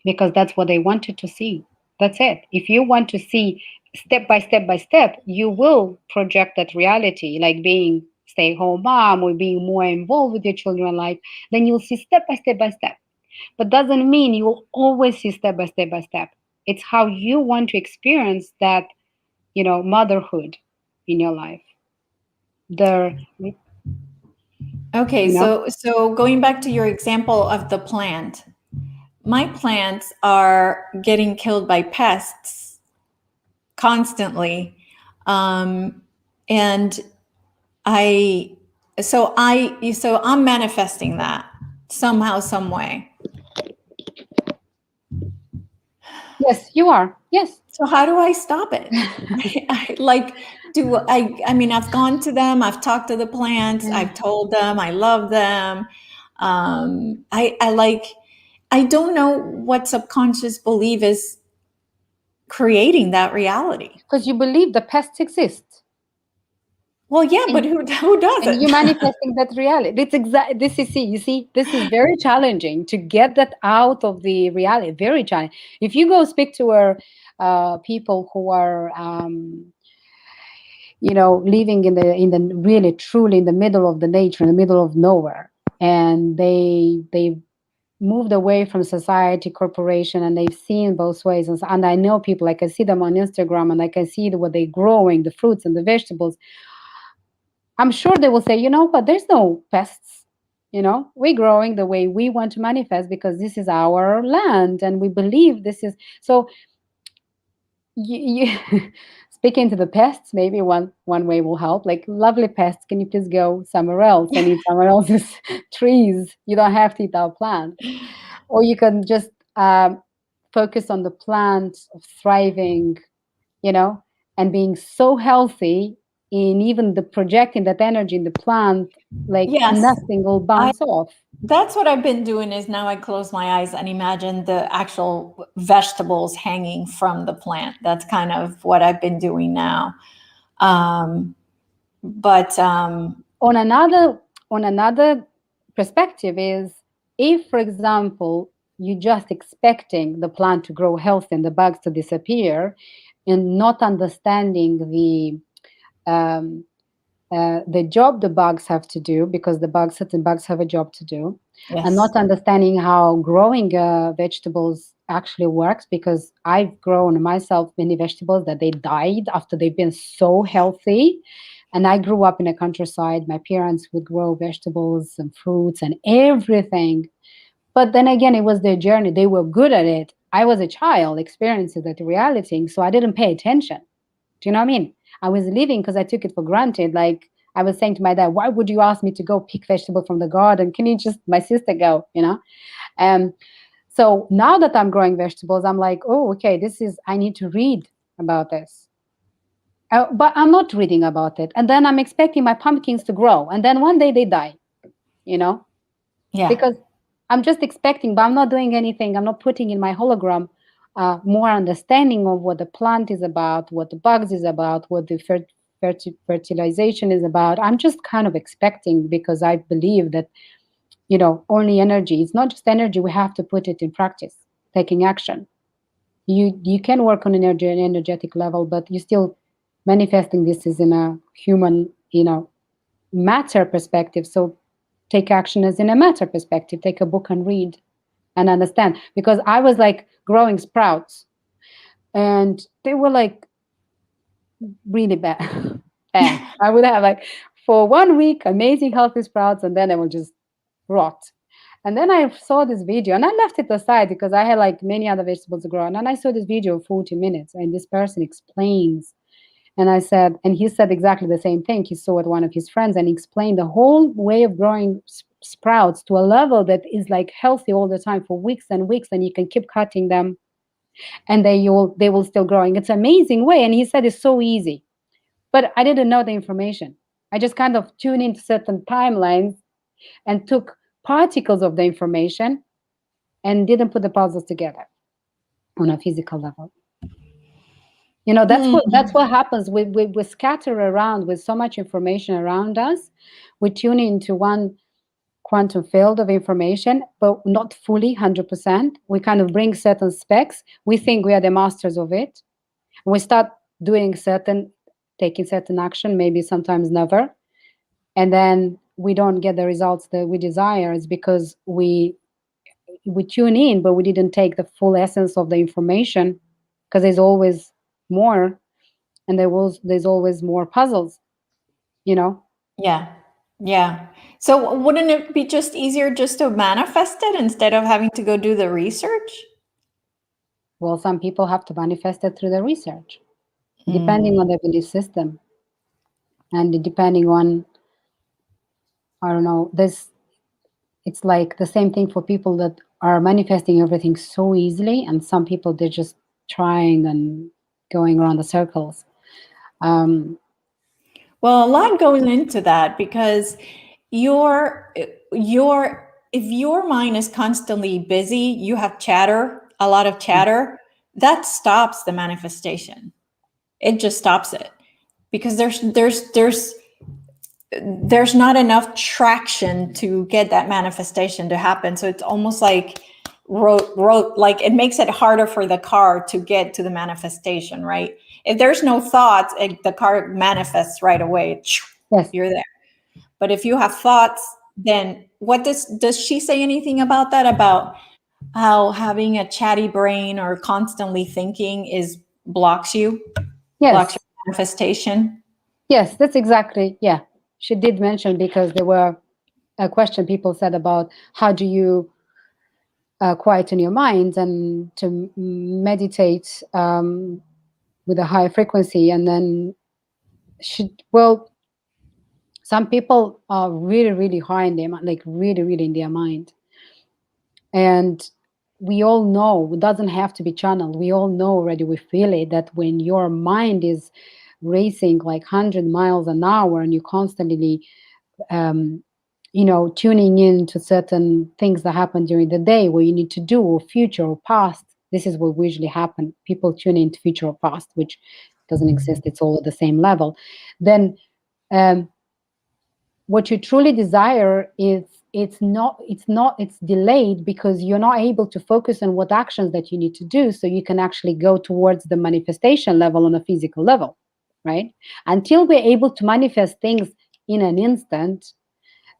because that's what they wanted to see. That's it. If you want to see step by step by step, you will project that reality, like being stay-home mom or being more involved with your children's life. Then you'll see step by step by step. But doesn't mean you will always see step by step by step. It's how you want to experience that, motherhood in your life. The Okay, you know so going back to your example of the plant, my plants are getting killed by pests constantly, and I so I'm manifesting that somehow, some way. Yes, you are. Yes. So how do I stop it? Like, I mean, I've gone to them, I've talked to the plants, I've told them I love them. I don't know what subconscious belief is creating that reality. Because you believe the pests exist. Well, yeah, but who And doesn't? you're manifesting that reality. It's exactly this is see, you see, this is very challenging to get that out of the reality. Very challenging. If you go speak to people who are living in the really truly in the middle of the nature, in the middle of nowhere, and they moved away from society, corporation, and they've seen both ways. And I know people, like I see them on Instagram, and I can see what they're growing, the fruits and the vegetables. I'm sure they will say, but there's no pests. We're growing the way we want to manifest because this is our land and we believe this is. So speaking to the pests, maybe one way will help. Like, lovely pests, can you please go somewhere else and eat someone else's trees? You don't have to eat our plant. Or you can just focus on the plant of thriving, and being so healthy in even the projecting that energy in the plant, like Yes, nothing will bounce off. that's what I've been doing. Is now I close my eyes and imagine the actual vegetables hanging from the plant. That's kind of what I've been doing now. But On another perspective is, if, for example, you just expecting the plant to grow healthy and the bugs to disappear, and not understanding the job the bugs have to do, because certain bugs have a job to do, yes, and not understanding how growing vegetables actually works, because I've grown myself many vegetables that they died after they've been so healthy. And I grew up in a countryside. My parents would grow vegetables and fruits and everything. But then again, it was their journey. They were good at it. I was a child experiencing that reality, so I didn't pay attention. Do you know what I mean? I was living because I took it for granted. Like, I was saying to my dad, why would you ask me to go pick vegetables from the garden? Can you just, my sister, go, So now that I'm growing vegetables, I'm like, oh, okay, I need to read about this. But I'm not reading about it. And then I'm expecting my pumpkins to grow. And then one day they die, yeah, because I'm just expecting, but I'm not doing anything. I'm not putting in my hologram more understanding of what the plant is about, what the bugs is about, what the fertilization is about. I'm just kind of expecting, because I believe that, only energy. It's not just energy. We have to put it in practice, taking action. You can work on an energetic level, but you're still manifesting this is in a human, matter perspective. So take action as in a matter perspective. Take a book and read. and understand, because I was like growing sprouts and they were like really bad. And I would have like for 1 week amazing healthy sprouts and then they will just rot. And then I saw this video and I left it aside because I had like many other vegetables to grow. And then I saw this video of 40 minutes and this person explains. And I said, and he said exactly the same thing. He saw it one of his friends and explained the whole way of growing sprouts to a level that is like healthy all the time for weeks and weeks, and you can keep cutting them and they will still growing. It's an amazing way. And he said it's so easy. But I didn't know the information. I just kind of tuned into certain timelines and took particles of the information and didn't put the puzzles together on a physical level. You know, that's what happens. We scatter around with so much information around us. We tune into one quantum field of information, but not fully 100%. We kind of bring certain specs. We think we are the masters of it. We start doing taking certain action, maybe sometimes never. And then we don't get the results that we desire. It's because we tune in, but we didn't take the full essence of the information, because there's always more, and there's always more puzzles, you know. Yeah. So wouldn't it be just easier just to manifest it instead of having to go do the research? Well, some people have to manifest it through the research, depending on their belief system, and depending on, I don't know, it's like the same thing for people that are manifesting everything so easily, and some people they're just trying and going around the circles. Well, a lot goes into that because if your mind is constantly busy, you have a lot of chatter, that stops the manifestation. It just stops it because there's not enough traction to get that manifestation to happen. So it's almost like like it makes it harder for the car to get to the manifestation, right? If there's no thoughts, the car manifests right away. Yes. You're there. But if you have thoughts, then what does she say anything about that? About how having a chatty brain or constantly thinking blocks your manifestation? Yes, that's exactly. Yeah, she did mention, because there were a question people said about how do you quieten your mind and to meditate with a higher frequency. And then some people are really, really high in their mind, like really, really in their mind. And we all know, it doesn't have to be channeled. We all know already, we feel it, that when your mind is racing like 100 miles an hour and you constantly tuning in to certain things that happen during the day, where you need to do, or future or past. This is what usually happen. People tune into future or past, which doesn't exist. It's all at the same level. Then what you truly desire is, it's delayed, because you're not able to focus on what actions that you need to do, so you can actually go towards the manifestation level on a physical level, right? Until we're able to manifest things in an instant,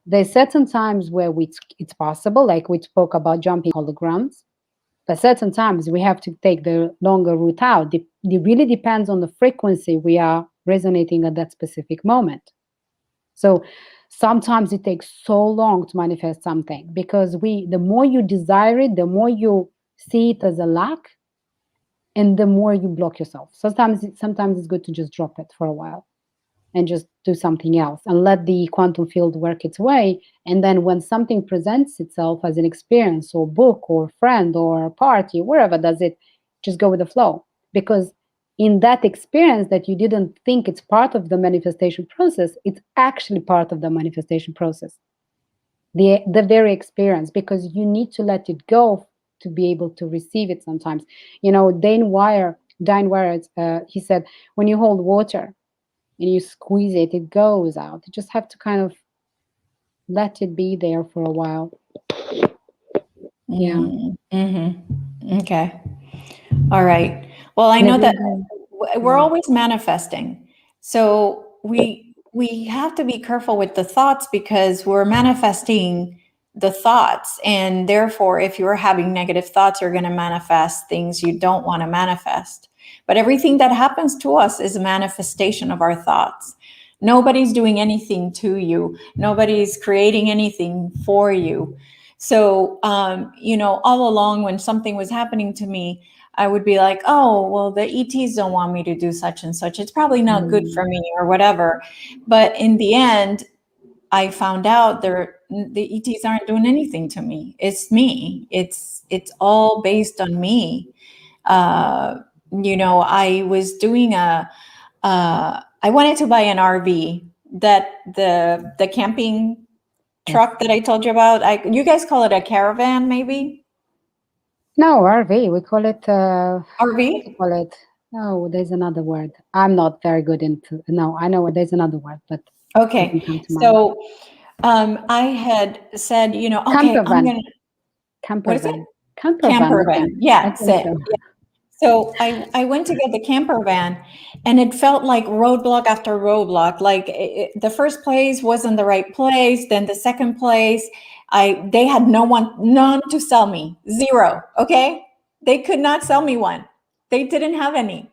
there's certain times where it's possible, like we spoke about jumping holograms, but certain times we have to take the longer route out. It really depends on the frequency we are resonating at that specific moment. So sometimes it takes so long to manifest something, because the more you desire it, the more you see it as a lack, and the more you block yourself. Sometimes it's good to just drop it for a while and just do something else and let the quantum field work its way. And then when something presents itself as an experience or book or friend or party, wherever does it, just go with the flow. Because in that experience that you didn't think it's part of the manifestation process, it's actually part of the manifestation process. The very experience, because you need to let it go to be able to receive it sometimes. Dane Wire, he said, when you hold water, and you squeeze it, it goes out. You just have to kind of let it be there for a while. Yeah. Mm-hmm. Okay. All right. Well, I know that we're always manifesting. So we have to be careful with the thoughts, because we're manifesting the thoughts. And therefore, if you're having negative thoughts, you're going to manifest things you don't want to manifest. But everything that happens to us is a manifestation of our thoughts. Nobody's doing anything to you. Nobody's creating anything for you. So, all along when something was happening to me, I would be like, oh, well, the ETs don't want me to do such and such. It's probably not good for me or whatever. But in the end, I found out the ETs aren't doing anything to me. It's me. It's all based on me. I was doing I wanted to buy an RV, that the camping truck that I told you about. You guys call it a caravan, maybe? No, RV. We call it RV? call it. No, there's another word. I'm not very good into. No, I know there's another word, but okay. So I had said, okay, camper I'm van. gonna. Camper What is van. it? Camper van. Yeah, I think so. Yeah. So I went to get the camper van, and it felt like roadblock after roadblock. Like the first place wasn't the right place. Then the second place, they had none to sell me. Zero. Okay. They could not sell me one. They didn't have any.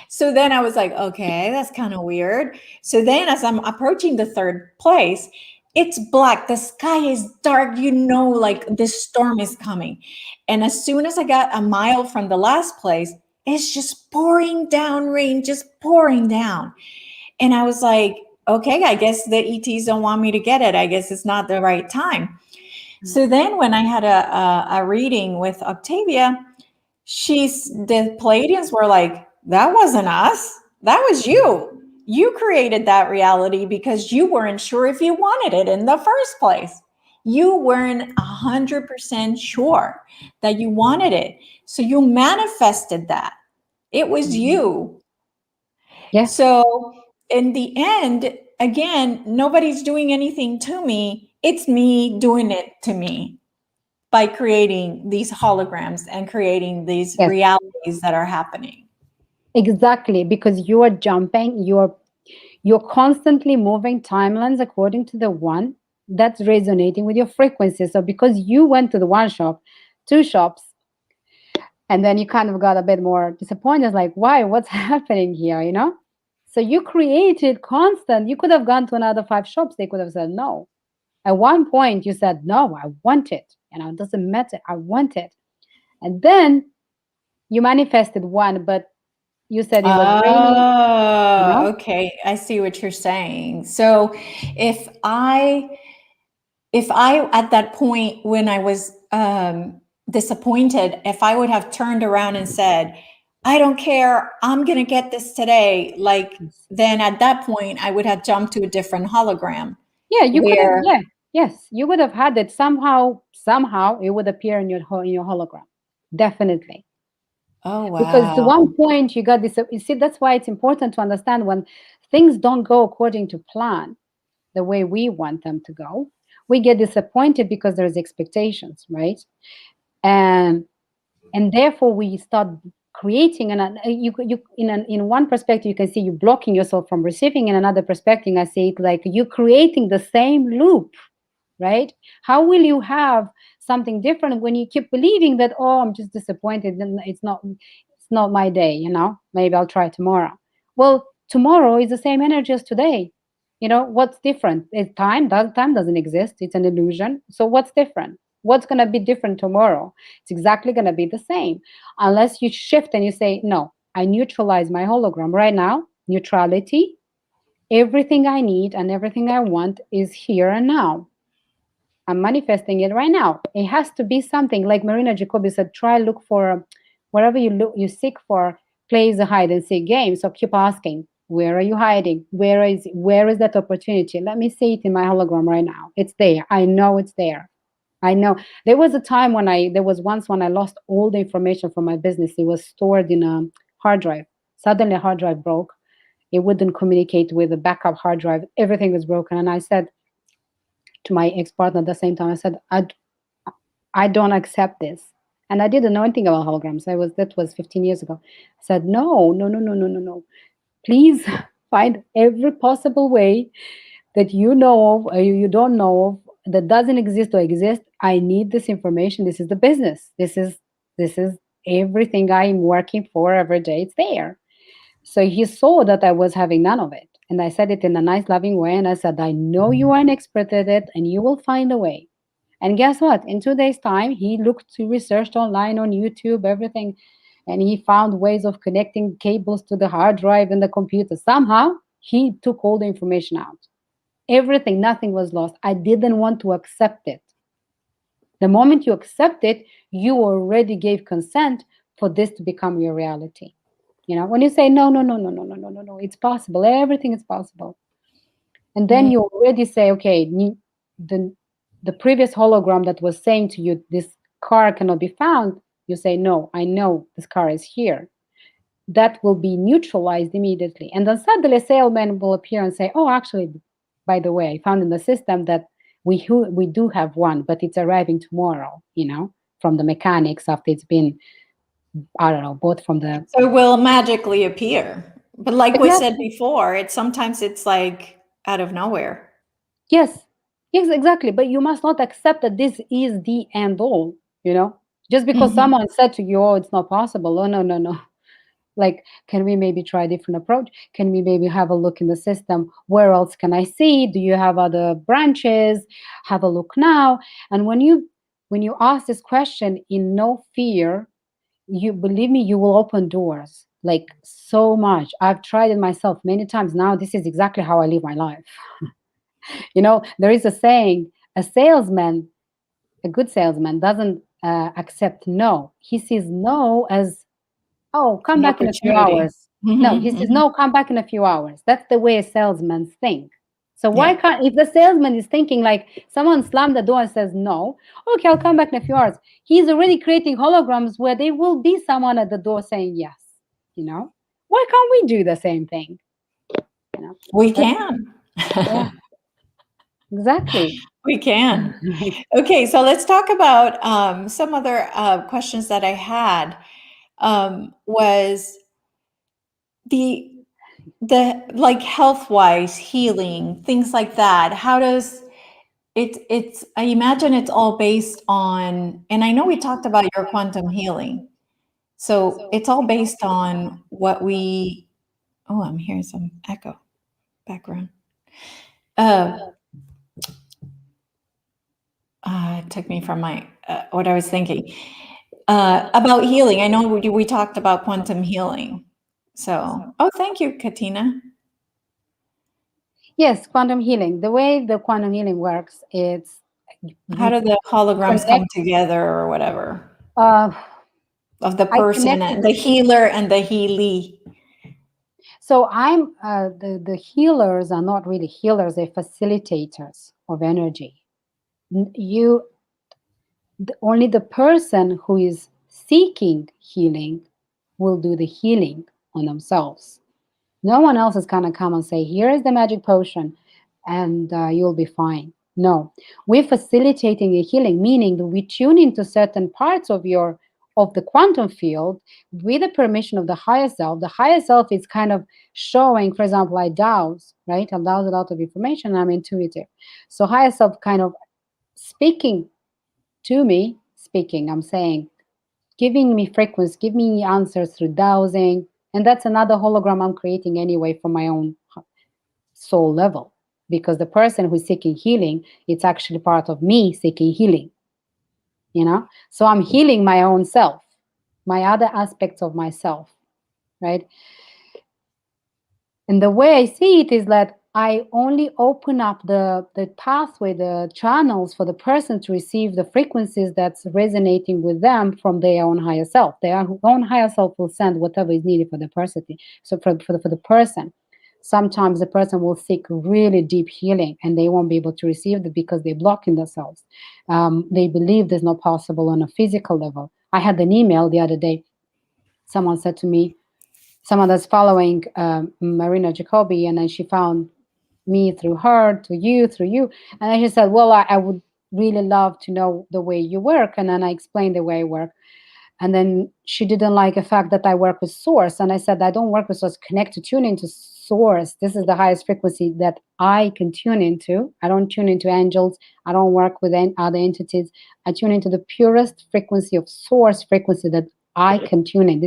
So then I was like, okay, that's kind of weird. So then as I'm approaching the third place, it's black. The sky is dark. Like this storm is coming. And as soon as I got a mile from the last place, it's just pouring down rain, just pouring down. And I was like, okay, I guess the ETs don't want me to get it. I guess it's not the right time. So then when I had a reading with Octavia, the Palladians were like, that wasn't us. That was you. You created that reality because you weren't sure if you wanted it in the first place. You weren't 100% sure that you wanted it. So you manifested that. It was you. Yes. So in the end, again, nobody's doing anything to me. It's me doing it to me by creating these holograms and creating these realities that are happening. Exactly, because you are jumping, you're constantly moving timelines according to the one that's resonating with your frequency. So because you went to the one shop, two shops, and then you kind of got a bit more disappointed, like, why? What's happening here? So you created constant. You could have gone to another 5 shops. They could have said no. At one point, you said, no, I want it. It doesn't matter. I want it. And then you manifested one, but you said it was raining. Okay. I see what you're saying. So if I at that point when I was disappointed, if I would have turned around and said, I don't care, I'm going to get this today, then at that point I would have jumped to a different hologram. Yeah, you could have. Yeah, yes, you would have had it somehow. Somehow, it would appear in your hologram. Definitely. Oh wow! Because to one point you got this. You see, that's why it's important to understand when things don't go according to plan, the way we want them to go. We get disappointed because there's expectations, right? And therefore we start creating, and you in one perspective you can see you blocking yourself from receiving. In another perspective I see it like you creating the same loop, right? How will you have something different when you keep believing that, oh, I'm just disappointed, then it's not my day, maybe I'll try tomorrow. Well, tomorrow is the same energy as today. What's different? Time doesn't exist. It's an illusion. So what's different? What's going to be different tomorrow? It's exactly going to be the same, unless you shift and you say, no, I neutralize my hologram right now. Neutrality. Everything I need and everything I want is here and now. I'm manifesting it right now. It has to be something like Marina Jacobi said, try look for wherever you seek for, plays a hide and seek game. So keep asking, where are you hiding? Where is that opportunity? Let me see it in my hologram right now. It's there. I know it's there. I know. There was a time when I lost all the information from my business. It was stored in a hard drive. Suddenly a hard drive broke. It wouldn't communicate with a backup hard drive. Everything was broken. And I said to my ex-partner at the same time, I said, I don't accept this. And I didn't know anything about holograms. That was 15 years ago. I said, no. Please find every possible way that you know of, or you don't know of, that doesn't exist or exist, I need this information. This is the business. This is everything I'm working for every day. It's there. So he saw that I was having none of it. And I said it in a nice, loving way. And I said, I know you are an expert at it and you will find a way. And guess what? In 2 days' time, he looked to researched online on YouTube, everything, and he found ways of connecting cables to the hard drive in the computer. Somehow, he took all the information out. Everything, nothing was lost. I didn't want to accept it. The moment you accept it, you already gave consent for this to become your reality. When you say no, no, no, no, no, no, no, no, no, it's possible. Everything is possible. And then you already say, okay, the previous hologram that was saying to you, this car cannot be found, you say, no, I know this car is here. That will be neutralized immediately. And then suddenly a salesman will appear and say, oh, actually, by the way, I found in the system that we do have one, but it's arriving tomorrow, from the mechanics after it's been, I don't know, bought from the... So it will magically appear. But like we said Exactly. before, sometimes it's like out of nowhere. Yes, exactly. But you must not accept that this is the end all, just because someone said to you, oh, it's not possible. Oh, no, no, no. Like, can we maybe try a different approach? Can we maybe have a look in the system? Where else can I see? Do you have other branches? Have a look now. And when you ask this question in no fear, you believe me, you will open doors like so much. I've tried it myself many times. Now this is exactly how I live my life. There is a saying, a good salesman doesn't accept no. He sees no as, oh, come back in a few hours. No, he says, no, come back in a few hours. That's the way salesmen think. So why can't, if the salesman is thinking like someone slammed the door and says no, okay, I'll come back in a few hours. He's already creating holograms where there will be someone at the door saying yes. Why can't we do the same thing? We can. Yeah, exactly. We can. Okay, so let's talk about some other questions that I had. Was the like health-wise, healing, things like that. How does it's I imagine it's all based on, and I know we talked about your quantum healing. So it's all based on what we, oh, I'm hearing some echo background. It took me from my what I was thinking about healing. I know we talked about quantum healing. So, oh, thank you, Katina. Yes, quantum healing. The way the quantum healing works, it's How do the holograms come together, or whatever, of the person and the healer and the healee? So I'm the healers are not really healers; they're facilitators of energy. Only the person who is seeking healing will do the healing on themselves. No one else is gonna come and say, "Here is the magic potion, and you'll be fine." No, we're facilitating a healing, meaning that we tune into certain parts of the quantum field with the permission of the higher self. The higher self is kind of showing, for example, I dowse, right? I dowse a lot of information. I'm intuitive, so higher self kind of speaking to me. I'm saying, giving me frequency, give me answers through dowsing, and that's another hologram I'm creating anyway from my own soul level, because the person who's seeking healing, it's actually part of me seeking healing, so I'm healing my own self, my other aspects of myself, right? And the way I see it is that I only open up the pathway, the channels for the person to receive the frequencies that's resonating with them from their own higher self. Their own higher self will send whatever is needed for the person. So for the person, sometimes the person will seek really deep healing and they won't be able to receive it because they're blocking themselves. They believe there's not possible on a physical level. I had an email the other day. Someone said to me, someone that's following Marina Jacobi, and then she found me through her, through you. And I just said, well, I would really love to know the way you work. And then I explained the way I work. And then she didn't like the fact that I work with source. And I said, I don't work with source, connect to tune into source. This is the highest frequency that I can tune into. I don't tune into angels. I don't work with other entities. I tune into the purest frequency of source frequency that I can tune in.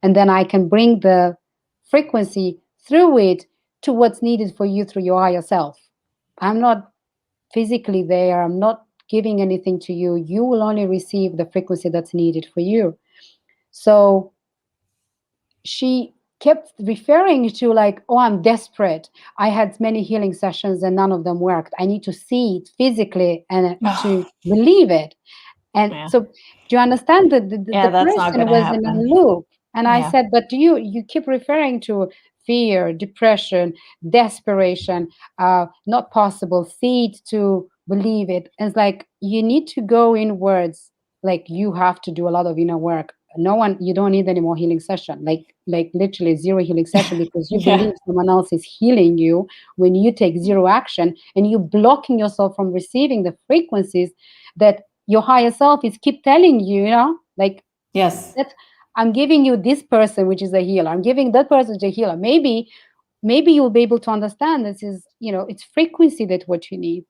And then I can bring the frequency through it to what's needed for you through your higher self. I'm not physically there. I'm not giving anything to you. You will only receive the frequency that's needed for you. So she kept referring to like, oh, I'm desperate. I had many healing sessions and none of them worked. I need to see it physically and to believe it. And Yeah. so, do you understand that the That's not person gonna was in a happen. loop? And I Yeah. said, but you keep referring to fear, depression, desperation, not possible, see it to believe it. And it's like, you need to go inwards. Like, you have to do a lot of inner work. You don't need any more healing session, like literally zero healing session, because you Yeah. believe someone else is healing you when you take zero action, and you're blocking yourself from receiving the frequencies that your higher self is keep telling you, like, Yes. that I'm giving you this person, which is a healer. I'm giving that person a healer. Maybe you'll be able to understand this is, it's frequency that what you need.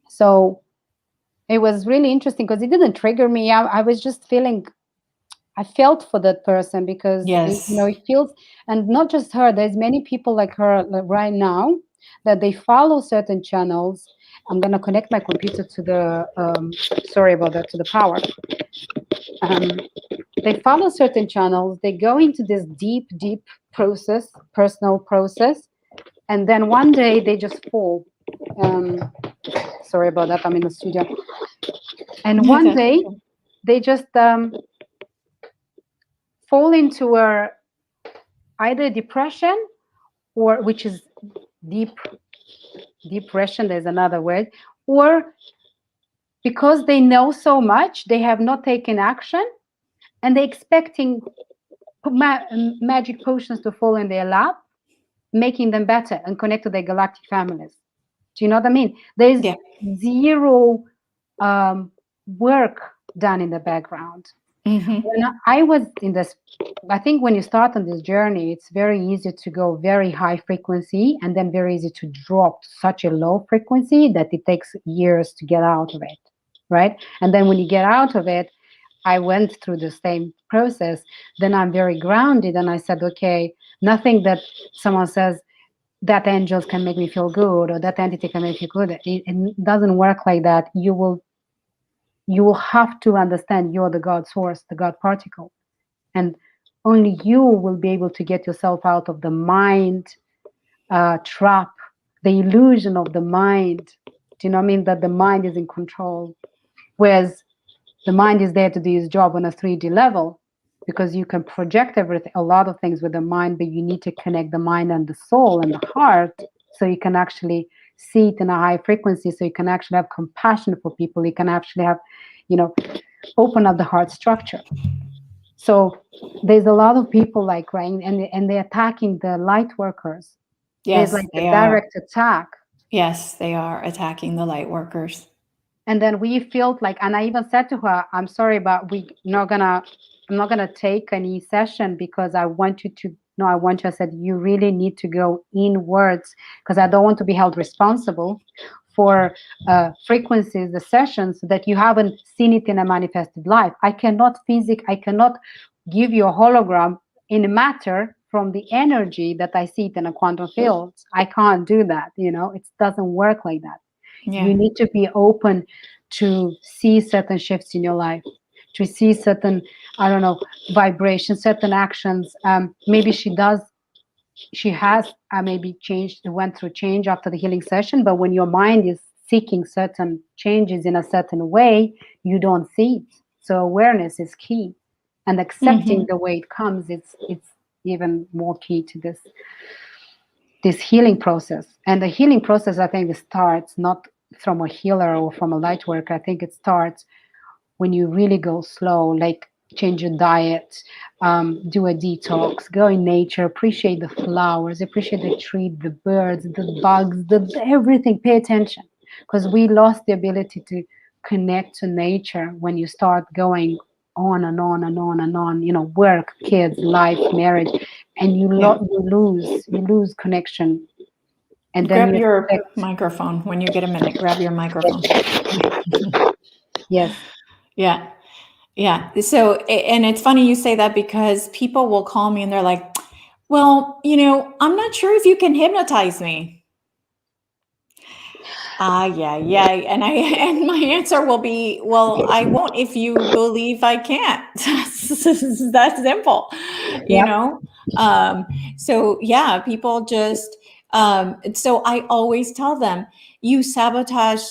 So it was really interesting because it didn't trigger me. I was just feeling, I felt for that person because Yes. it feels, and not just her. There's many people like her right now that they follow certain channels. I'm gonna connect my computer to the sorry about that, to the power. They follow certain channels. They go into this deep process, personal process, and then one day they just fall. Sorry about that. I'm in the studio, and one That's day okay. they just fall into either depression, or which is deep depression, there's another word, or because they know so much, they have not taken action, and they're expecting magic potions to fall in their lap, making them better and connect to their galactic families. Do you know what I mean? There's Yeah. zero work done in the background. Mm-hmm. When I was in this, I think when you start on this journey, it's very easy to go very high frequency and then very easy to drop to such a low frequency that it takes years to get out of it, right? And then when you get out of it, I went through the same process. Then I'm very grounded, and I said, okay, nothing that someone says that angels can make me feel good or that entity can make me feel good. It doesn't work like that. You will have to understand you're the God source, the God particle, and only you will be able to get yourself out of the mind trap, the illusion of the mind. Do you know what I mean? That the mind is in control, whereas the mind is there to do its job on a 3D level, because you can project everything, a lot of things with the mind, but you need to connect the mind and the soul and the heart so you can actually see it in a high frequency, so you can actually have compassion for people. You can actually have, open up the heart structure. So there's a lot of people like crying, and they're attacking the light workers. There's Yes, like a they are. direct attack. Yes, they are attacking the light workers. And then we felt like, and I even said to her, I'm sorry, but I'm not gonna take any session because I want you to, no, I want you, I said, you really need to go inwards, because I don't want to be held responsible for frequencies, the sessions that you haven't seen it in a manifested life. I cannot give you a hologram in matter from the energy that I see it in a quantum field. I can't do that, it doesn't work like that. Yeah. You need to be open to see certain shifts in your life, to see certain, I don't know, vibrations, certain actions. Maybe she has maybe went through change after the healing session, but when your mind is seeking certain changes in a certain way, you don't see it. So awareness is key, and accepting Mm-hmm. the way it comes, it's even more key to this healing process. And the healing process, I think, it starts not from a healer or from a light worker. I think it starts when you really go slow, like change your diet, do a detox, go in nature, appreciate the flowers, appreciate the tree, the birds, the bugs, everything. Pay attention, because we lost the ability to connect to nature when you start going on and on and on and on, work, kids, life, marriage, and you Yeah. lose connection, and then Grab you your expect. microphone when you get a minute. Grab your microphone. Yes. Yeah. Yeah. So, and it's funny you say that because people will call me and they're like, well, I'm not sure if you can hypnotize me. Yeah. And and my answer will be, well, I won't if you believe I can't. It's that simple, you Yep. know? Um, so yeah, people just, so I always tell them, you sabotage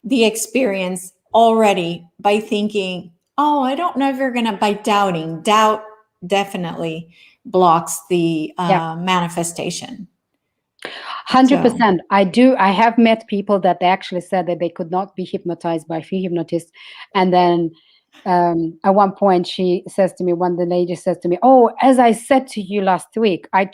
the experience already by thinking, oh, I don't know if you're going to, by doubting. Doubt definitely blocks the Yep. manifestation. 100%. I have met people that actually said that they could not be hypnotized by free hypnotists. And then at one point, the lady says to me, oh, as I said to you last week, I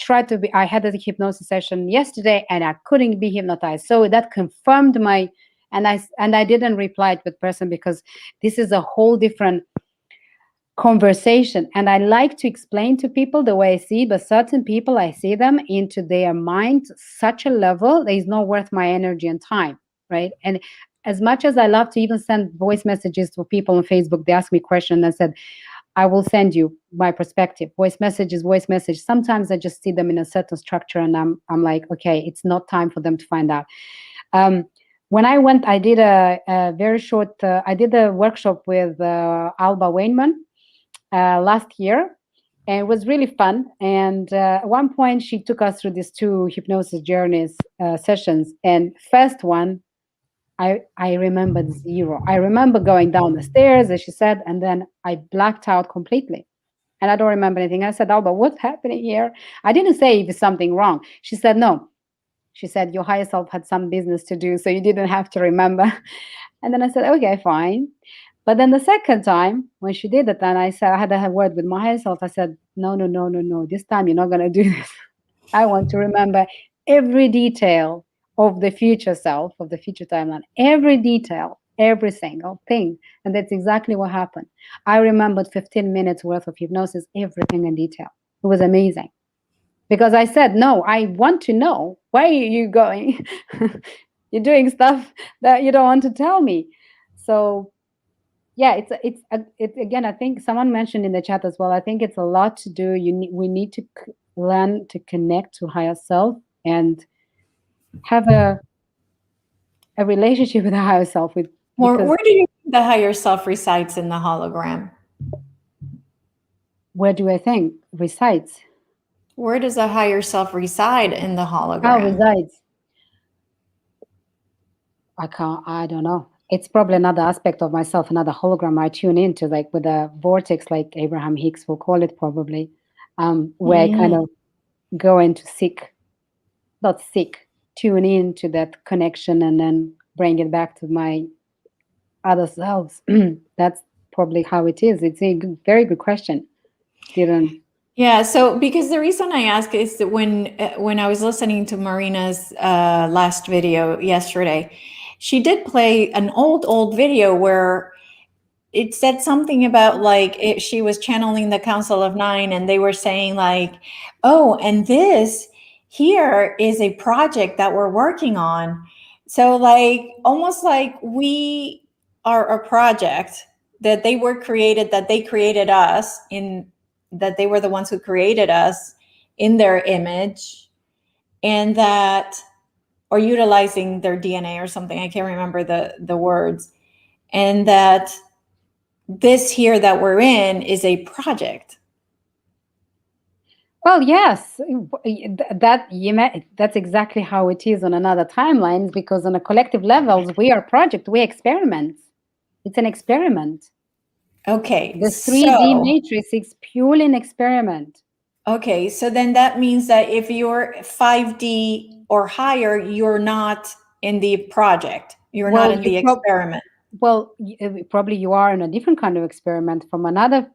had a hypnosis session yesterday and I couldn't be hypnotized. So that confirmed and I didn't reply to the person because this is a whole different conversation, and I like to explain to people the way I see, but certain people, I see them into their mind such a level that is not worth my energy and time, right? And as much as I love to even send voice messages to people on Facebook, they ask me questions and I said, I will send you my perspective. Voice message. Sometimes I just see them in a certain structure and I'm like, okay, it's not time for them to find out. When I went, I did a very short, I did a workshop with Alba Weinman last year, and it was really fun. And at one point, she took us through these 2 hypnosis journeys sessions. And first one, I remembered 0. I remember going down the stairs, as she said, and then I blacked out completely. And I don't remember anything. I said, Alba, what's happening here? I didn't say if it's something wrong. She said, no. She said, your higher self had some business to do, so you didn't have to remember. And then I said, okay, fine. But then the second time when she did it, and I said, I had a word with my higher self. I said, no. This time you're not going to do this. I want to remember every detail of the future self, of the future timeline, every detail, every single thing. And that's exactly what happened. I remembered 15 minutes worth of hypnosis, everything in detail. It was amazing. Because I said, no, I want to know. Why are you going? You're doing stuff that you don't want to tell me. So yeah, it's again, I think someone mentioned in the chat as well, I think it's a lot to do. We need to learn to connect to higher self and have a relationship with the higher self. Where do you think the higher self resides in the hologram? Where do I think resides? Where does the higher self reside in the hologram? How resides? I don't know. It's probably another aspect of myself, another hologram I tune into, like with a vortex, like Abraham Hicks will call it probably, where I kind of go into tune into that connection and then bring it back to my other selves. That's probably how it is. It's a very good question. Yeah, so because the reason I ask is that when I was listening to Marina's last video yesterday, she did play an old video where it said something about like she was channeling the Council of Nine, and they were saying like, oh, and this here is a project that we're working on. So like almost like we are a project that they created us in, that they were the ones who created us in their image, and that, or utilizing their DNA or something, I can't remember the words, and that this here that we're in is a project. Well, yes, that's exactly how it is on another timeline, because on a collective levels, we are project, we experiment. It's an experiment. Okay. The 3D matrix is purely an experiment. Okay, so then that means that if you're 5D or higher, you're not in the project. You're not in the experiment. Well, probably you are in a different kind of experiment from another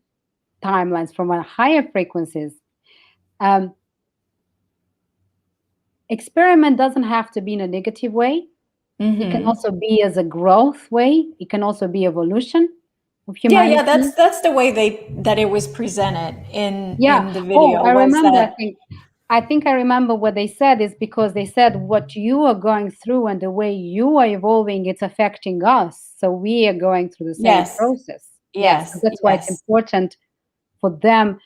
timelines, from a higher frequencies. Experiment doesn't have to be in a negative way. It can also be as a growth way. It can also be evolution. of Yeah, humanity. that's the way that it was presented Yeah. in the Oh, video, I was remember. that I think I remember what they said is because they said what you are going through and the way you are evolving, it's affecting us. So we are going through the same yes, process. Yes. So yes, that's why it's yes. important for them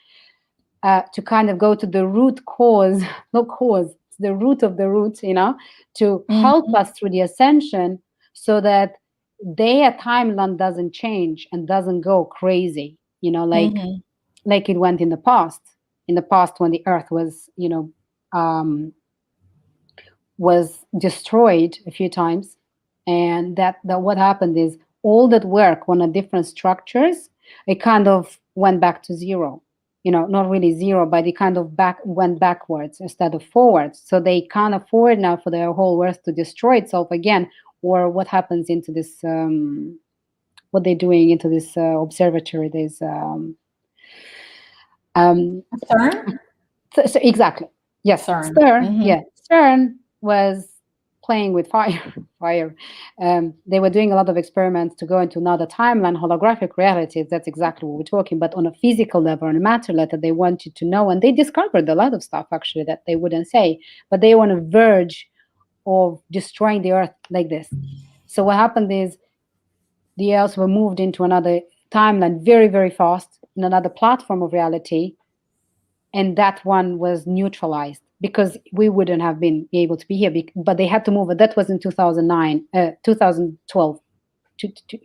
to kind of go to the root cause, not cause, the root of the root, to help Mhm, us through the ascension so that their timeline doesn't change and doesn't go crazy, mhm, like it went in the past. In the past, when the Earth um, was destroyed a few times, and that what happened is all that work on the different structures, it kind of went back to zero. Not really zero, but it kind of went backwards instead of forwards. So they can't afford now for the whole Earth to destroy itself again, or what happens into this. What they're doing into this observatory. There's um, CERN? so exactly. Yes, CERN. Stern. Mhm, Yeah, Stern was playing with fire. Fire. They were doing a lot of experiments to go into another timeline, holographic realities. That's exactly what we're talking. But on a physical level, on a matter level, they wanted to know, and they discovered a lot of stuff actually that they wouldn't say. But they were on a verge of destroying the Earth like this. So what happened is the Earth were moved into another timeline very, very fast in another platform of reality, and that one was neutralized because we wouldn't have been able to be here. But they had to move it. That was in 2009, 2012,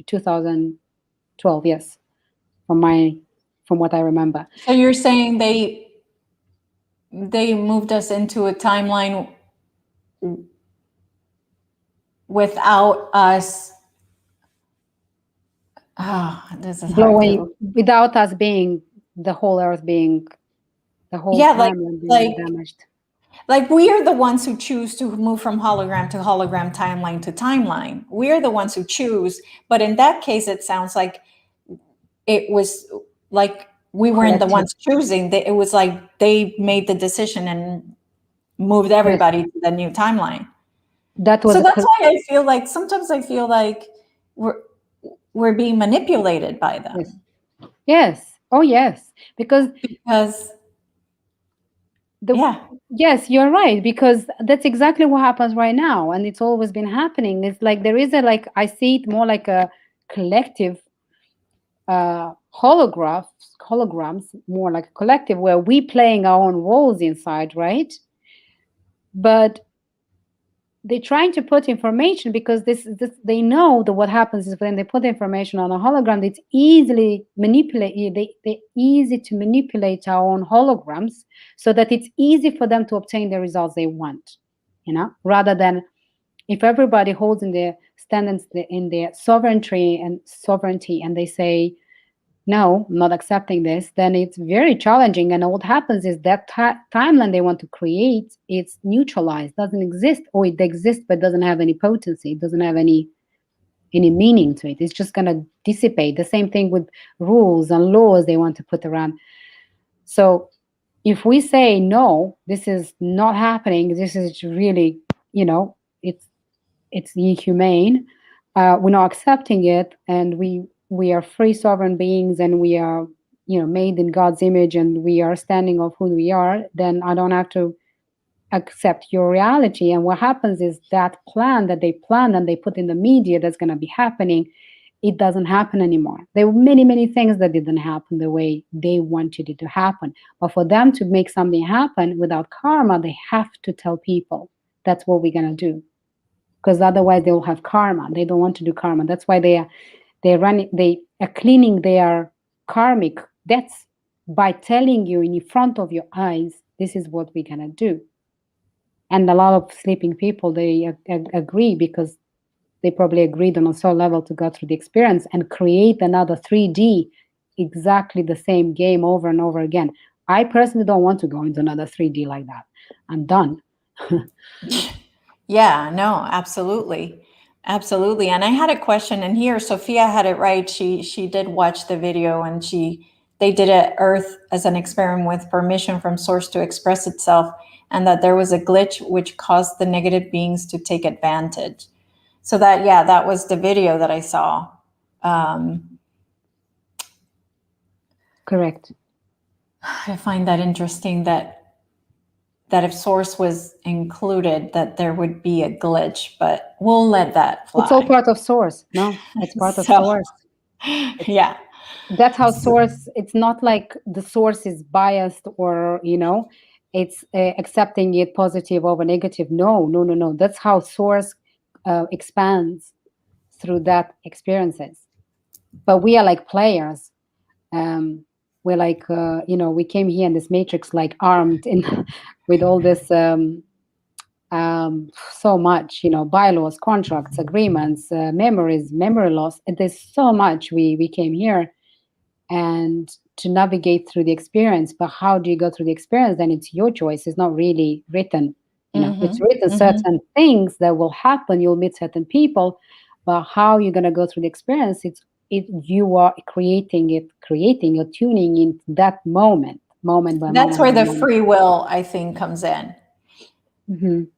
2012. Yes, from what I remember. so you're saying they moved us into a timeline without us. This is hard Blowing to. without us being the whole Earth being the whole Yeah, timeline being like damaged. like we are the ones who choose to move from hologram to hologram, timeline to timeline. We are the ones who choose. But in that case, it sounds like it was like we weren't the Collective. ones choosing. It was like they made the decision and moved Yes, everybody to the new timeline. that So was that's why I feel like sometimes I feel like we're we're being manipulated by yes, them yes. Oh yes, because because the yeah, yes, you're right, because that's exactly what happens right now, and it's always been happening. It's like there is a like I see it more like a collective holograms, more like a collective where we playing our own roles inside, right? But they're trying to put information because this they know that what happens is when they put information on a hologram, it's easily manipulate. They easy to manipulate our own holograms so that it's easy for them to obtain the results they want. Rather than if everybody holds in their standards in their sovereignty, and they say no, I'm not accepting this, then it's very challenging. And what happens is that timeline they want to create, it's neutralized, doesn't exist, or it exists but doesn't have any potency, it doesn't have any meaning to it. It's just going to dissipate. The same thing with rules and laws they want to put around. So if we say no, this is not happening, this is really, it's inhumane. We're not accepting it, and we are free sovereign beings, and we are made in God's image, and we are standing of who we are. Then I don't have to accept your reality. And what happens is that plan that they planned and they put in the media that's going to be happening, it doesn't happen anymore. There were many things that didn't happen the way they wanted it to happen. But for them to make something happen without karma, they have to tell people that's what we're going to do, because otherwise they will have karma. They don't want to do karma. That's why they are cleaning their karmic debts by telling you in front of your eyes, this is what we're gonna do. And a lot of sleeping people, they agree because they probably agreed on a soul level to go through the experience and create another 3D, exactly the same game over and over again. I personally don't want to go into another 3D like that. I'm done. yeah, no, absolutely. Absolutely. And I had a question in here. Sophia had it right. She did watch the video, and they did it Earth as an experiment with permission from source to express itself, and that there was a glitch which caused the negative beings to take advantage. So that, yeah, that was the video that I saw. Um, Correct. I find that interesting that if source was included, that there would be a glitch, but we'll let that It's all fly. part of source. No, it's part of So, source. yeah. That's how source, it's not like the source is biased or, it's accepting it positive over negative. No, no, no, no. That's how source expands through that experiences. But we are like players. We're like, we came here in this matrix, like armed in with all this so much, bylaws, contracts, agreements, memories, memory loss. And there's so much we came here and to navigate through the experience. But how do you go through the experience? Then it's your choice. It's not really written. It's written certain things that will happen. You'll meet certain people, but how you're gonna go through the experience? You are creating it, or tuning in that moment by That's moment where by the moment. free will, I think, comes in.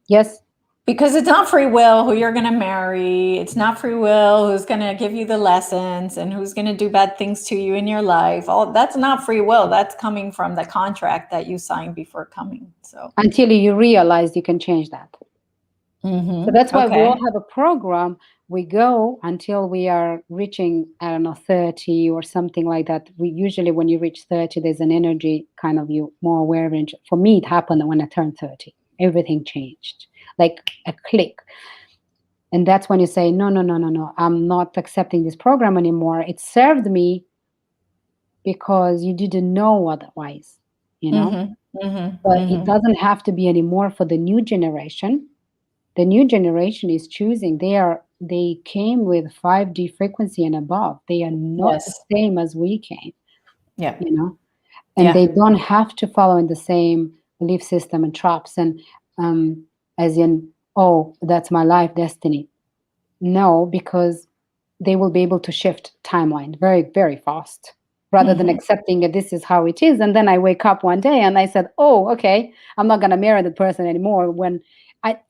Yes. Because it's not free will who you're going to marry. It's not free will who's going to give you the lessons and who's going to do bad things to you in your life. All that's not free will. That's coming from the contract that you signed before coming. So Until you realize you can change that. So that's why we all have a program. We go until we are reaching, I don't know, 30 or something like that. We usually, when you reach 30, there's an energy kind of you more aware of. For me, it happened when I turned 30. Everything changed, like a click. And that's when you say, no, no, no, no, no, I'm not accepting this program anymore. It served me because you didn't know otherwise, But it doesn't have to be anymore for the new generation. The new generation is choosing. They came with 5D frequency and above. They are not the same as we came. Yeah. And they don't have to follow in the same belief system and traps and as in, oh, that's my life destiny. No, because they will be able to shift timeline very, very fast rather than accepting that this is how it is. And then I wake up one day and I said, oh, okay, I'm not going to marry that person anymore. When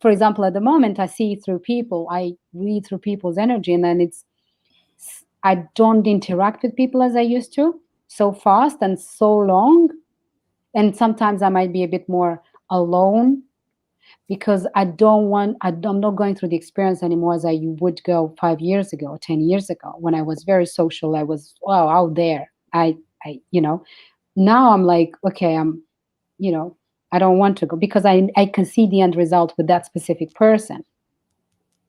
for example, at the moment, I see through people, I read through people's energy, and then I don't interact with people as I used to so fast and so long. And sometimes I might be a bit more alone because I'm not going through the experience anymore as I would go 5 years ago, 10 years ago, when I was very social. I was, out there. Now I'm like, okay, I don't want to go because I can see the end result with that specific person.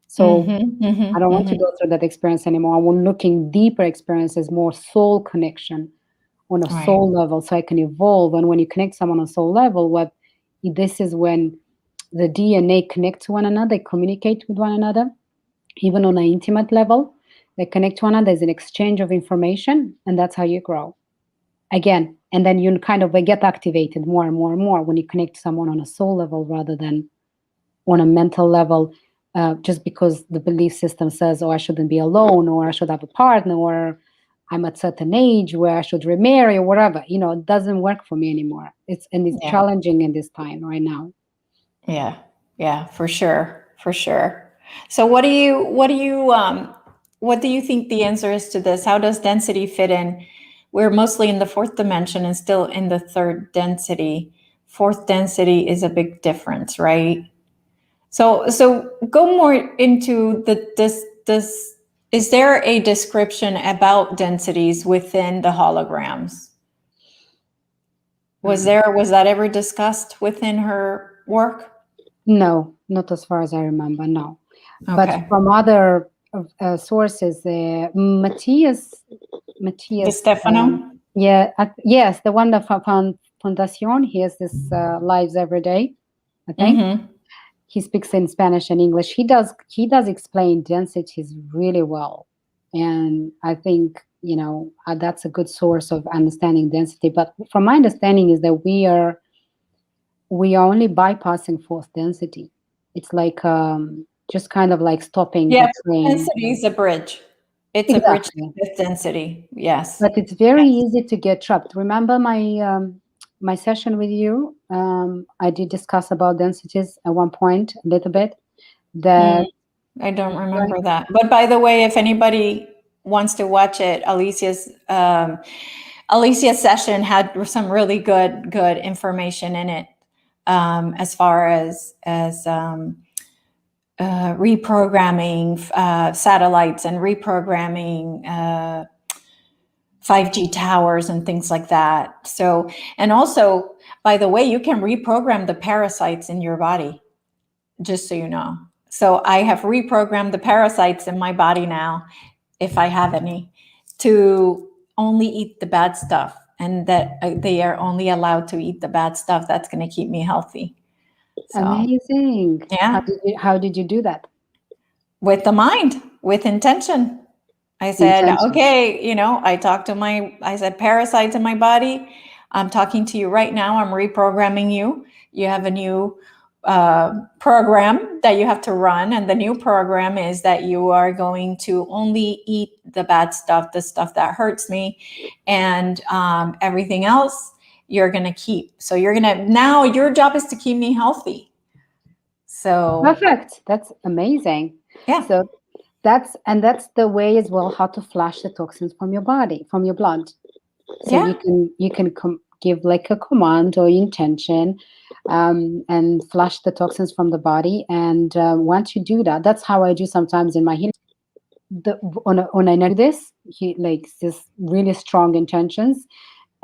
So I don't want to go through that experience anymore. I want looking deeper experiences, more soul connection on a soul level, so I can evolve. And when you connect someone on soul level, this is when the DNA connect to one another, they communicate with one another, even on an intimate level. They connect to one another. There's an exchange of information, and that's how you grow. Again, and then you kind of get activated more and more and more when you connect to someone on a soul level rather than on a mental level, just because the belief system says, oh, I shouldn't be alone, or I should have a partner, or I'm at a certain age where I should remarry, or whatever. It doesn't work for me anymore. It's challenging in this time right now. Yeah, for sure. So what do you think the answer is to this? How does density fit in? We're mostly in the fourth dimension and still in the third density. Fourth density is a big difference, right? So go more into this. Is there a description about densities within the holograms? Was that ever discussed within her work? No, not as far as I remember. No, Okay. But from other sources, Matthias Di Stefano. Yes, the one that found Fundación. He has this lives every day, I think. He speaks in Spanish and English. He does explain densities really well, and I think that's a good source of understanding density. But from my understanding is that we are only bypassing fourth density. It's like just kind of like stopping the train. Density is a bridge. It's a bridge to fifth density. Yes, but it's very easy to get trapped. Remember my session with you? I did discuss about densities at one point a little bit. That I don't remember that. But by the way, if anybody wants to watch it, Alicia's Alicia's session had some really good information in it, as far as reprogramming satellites and reprogramming 5G towers and things like that. So, and also, by the way, you can reprogram the parasites in your body, just so you know. So I have reprogrammed the parasites in my body now, if I have any, to only eat the bad stuff, and that they are only allowed to eat the bad stuff that's going to keep me healthy. So, Amazing. yeah. How did you do that? With the mind, with intention. I said, Intention. okay, I said, parasites in my body, I'm talking to you right now. I'm reprogramming you. You have a new program that you have to run. And the new program is that you are going to only eat the bad stuff, the stuff that hurts me, and everything else you're going to keep. So now your job is to keep me healthy. So Perfect. That's amazing. yeah. So that's the way as well how to flush the toxins from your body, from your blood. So Yeah. you can give like a command or intention, and flush the toxins from the body. And once you do that, that's how I do sometimes in my healing. When I know this, like this really strong intentions,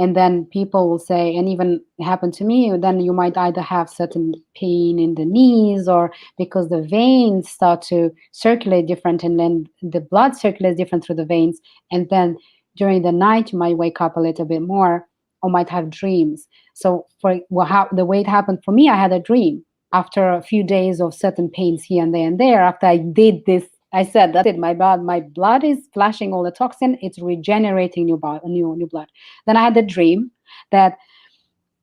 and then people will say, and even happen to me, then you might either have certain pain in the knees, or because the veins start to circulate different, and then the blood circulates different through the veins, and then during the night you might wake up a little bit more, or might have dreams. So the way it happened for me, I had a dream after a few days of certain pains here and there. After I did this, I said, that's it. My blood is flashing all the toxin. It's regenerating new blood. Then I had a dream that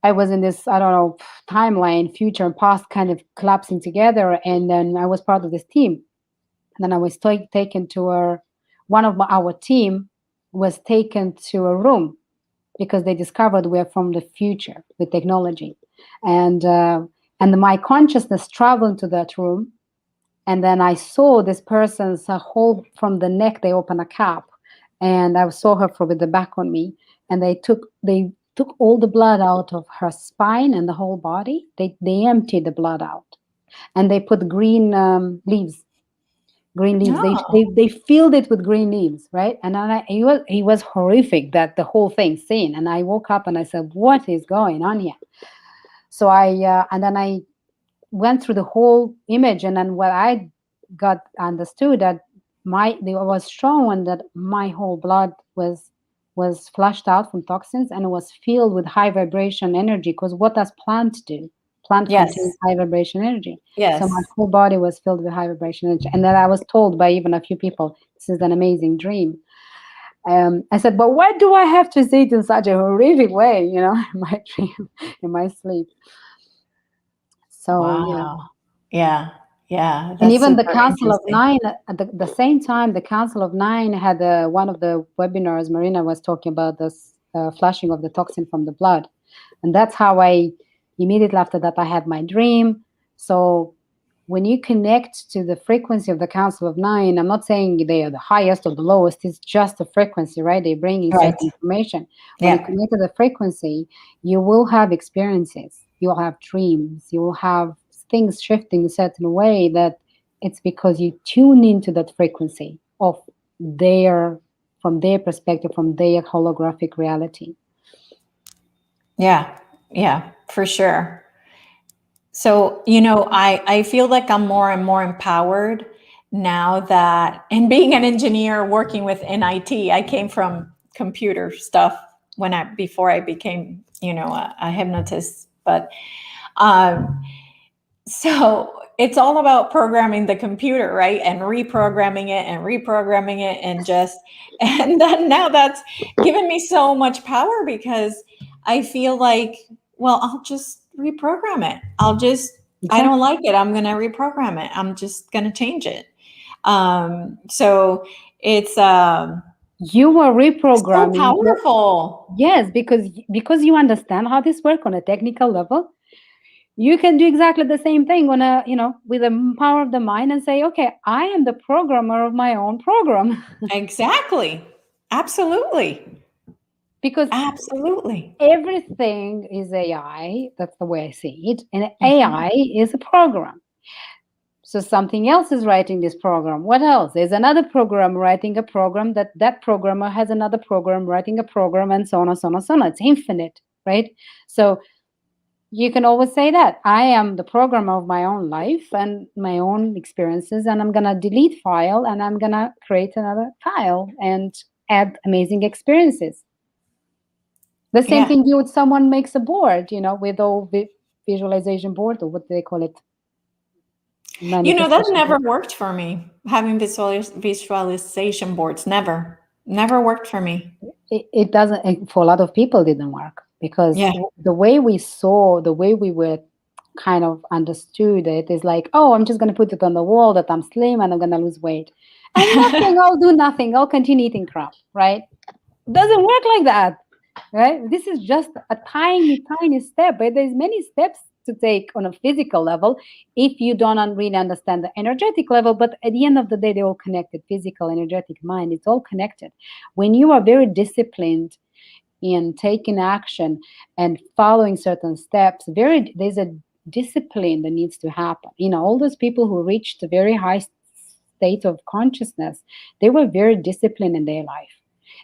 I was in this, I don't know, timeline, future and past kind of collapsing together. And then I was part of this team. And then I was taken to one of our team was taken to a room because they discovered we're from the future with technology. And my consciousness traveled to that room. And then I saw this person's whole, from the neck, they opened a cap, and I saw her with the back on me, and they took all the blood out of her spine and the whole body. They emptied the blood out, and they put green leaves. Oh. They filled it with green leaves, right? And then it was horrific, that the whole thing scene. And I woke up and I said, "What is going on here?" So and then I went through the whole image, and then what I got understood that they was shown that my whole blood was flushed out from toxins, and it was filled with high vibration energy. Because what does plant do? Plant Yes. contains high vibration energy. Yes. So my whole body was filled with high vibration energy. And then I was told by even a few people, this is an amazing dream. I said, but why do I have to see it in such a horrific way, in my dream, in my sleep? So wow. Yeah. And even the Council of Nine, at the same time, the Council of Nine had one of the webinars. Marina was talking about this flushing of the toxin from the blood, and that's how I immediately after that I had my dream. So when you connect to the frequency of the Council of Nine, I'm not saying they are the highest or the lowest. It's just the frequency, right? They're bringing certain information. When you connect to the frequency, you will have experiences. You'll have dreams. You will have things shifting a certain way, that it's because you tune into that frequency of from their perspective, from their holographic reality. Yeah, for sure. So, I feel like I'm more and more empowered now that, and being an engineer working in IT, I came from computer stuff before I became, a hypnotist. But so it's all about programming the computer, right? And reprogramming it and then now that's given me so much power, because I feel like, well, I'll just reprogram it. I don't like it, I'm going to reprogram it. I'm just going to change it. So it's you were reprogramming. So powerful. Yes, because you understand how this works on a technical level. You can do exactly the same thing with the power of the mind, and say, okay, I am the programmer of my own program. Exactly. Absolutely. because Absolutely. everything is AI. That's the way I see it. And Mhm. AI is a program. So something else is writing this program. What else? There's another program writing a program, that programmer has another program writing a program, and so on and so on and so on. It's infinite, right? So you can always say that I am the programmer of my own life and my own experiences, and I'm gonna delete file and I'm gonna create another file and add amazing experiences. The same Yeah. thing you would someone makes a board, with all the visualization board, or what do they call it? That Manifestation never board. worked for me. Having visualization boards never worked for me. It doesn't, for a lot of people didn't work, because Yeah. the way we saw, the way we were kind of understood it is like, oh, I'm just going to put it on the wall that I'm slim and I'm going to lose weight, and nothing, I'll do nothing, I'll continue eating crap, right? Doesn't work like that, right? This is just a tiny step, but there's many steps to take on a physical level if you don't really understand the energetic level. But at the end of the day, they're all connected: physical, energetic, mind, it's all connected. When you are very disciplined in taking action and following certain steps, there's a discipline that needs to happen. All those people who reached a very high state of consciousness, they were very disciplined in their life.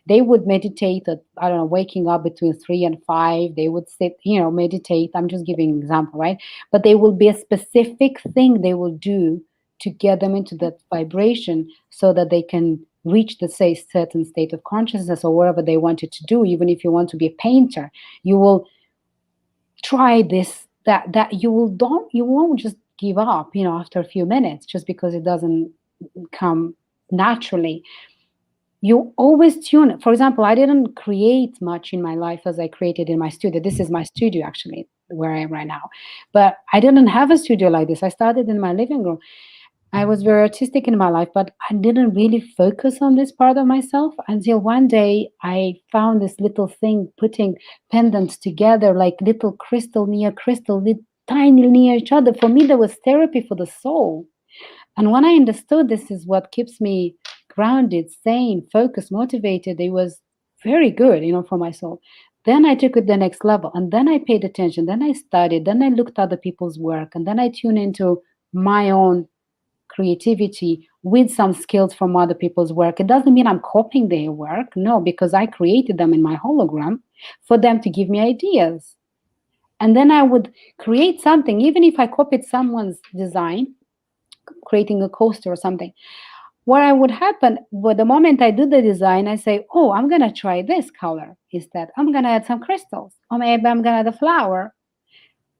They would meditate at, I don't know, waking up between 3 and 5. They would sit, meditate. I'm just giving an example, right? But there will be a specific thing they will do to get them into that vibration so that they can reach the say certain state of consciousness or whatever they wanted to do. Even if you want to be a painter, you will try this, that you won't just give up, after a few minutes, just because it doesn't come naturally. You always tune. For example, I didn't create much in my life as I created in my studio. This is my studio, actually, where I am right now. But I didn't have a studio like this. I started in my living room. I was very artistic in my life, but I didn't really focus on this part of myself until one day I found this little thing putting pendants together, like little crystal near crystal, tiny near each other. For me, there was therapy for the soul. And when I understood this is what keeps me grounded, sane, focused, motivated, it was very good, for my soul. Then I took it the next level, and then I paid attention. Then I studied. Then I looked at other people's work, and then I tuned into my own creativity with some skills from other people's work. It doesn't mean I'm copying their work, no, because I created them in my hologram for them to give me ideas. And then I would create something, even if I copied someone's design, creating a coaster or something. What would happen, the moment I do the design, I say, oh, I'm going to try this color instead. I'm going to add some crystals. Or maybe I'm going to add a flower.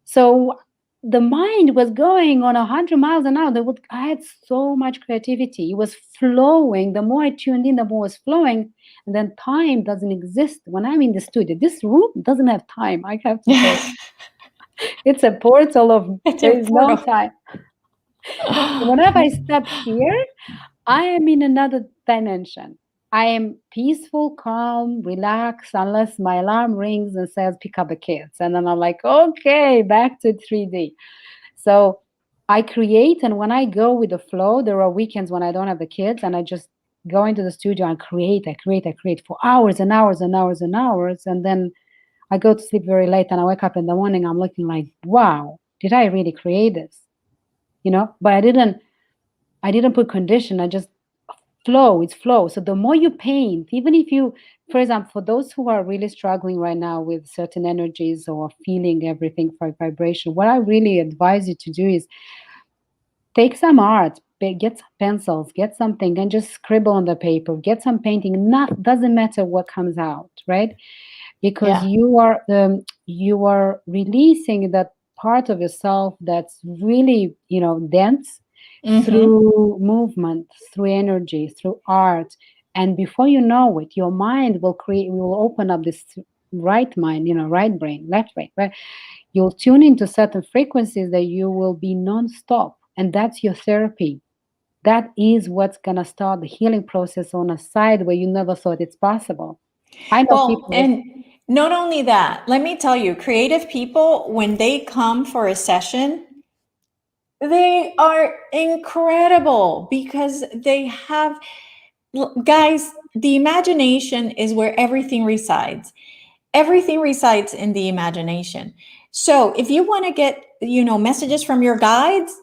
So the mind was going on 100 miles an hour. I had so much creativity. It was flowing. The more I tuned in, the more it was flowing. And then time doesn't exist when I'm in the studio. This room doesn't have time, I have to say. It's a portal of, It's there a is no portal. time. Whenever I step here, I am in another dimension. I am peaceful, calm, relaxed, unless my alarm rings and says, pick up the kids. And then I'm like, okay, back to 3D. So I create, and when I go with the flow, there are weekends when I don't have the kids, and I just go into the studio and I create for hours and hours and hours and hours. And then I go to sleep very late, and I wake up in the morning, I'm looking like, wow, did I really create this? But I didn't put condition. I just flow. It's flow. So the more you paint, even if you, for example, for those who are really struggling right now with certain energies or feeling everything for vibration, what I really advise you to do is take some art, get some pencils, get something, and just scribble on the paper. Get some painting. Not doesn't matter what comes out, right? Because Yeah. you are releasing that part of yourself that's really dense, Hmm. through movement, through energy, through art. And before you know it, your mind will open up this right mind, right brain, left brain, right? You'll tune into certain frequencies that you will be non-stop. And that's your therapy. That is what's going to start the healing process on a side where you never thought it's possible. I know Well, people. and not only that, let me tell you, creative people, when they come for a session, they are incredible because they have Guys, the imagination is where everything resides. Everything resides in the imagination. So if you want to get, messages from your guides,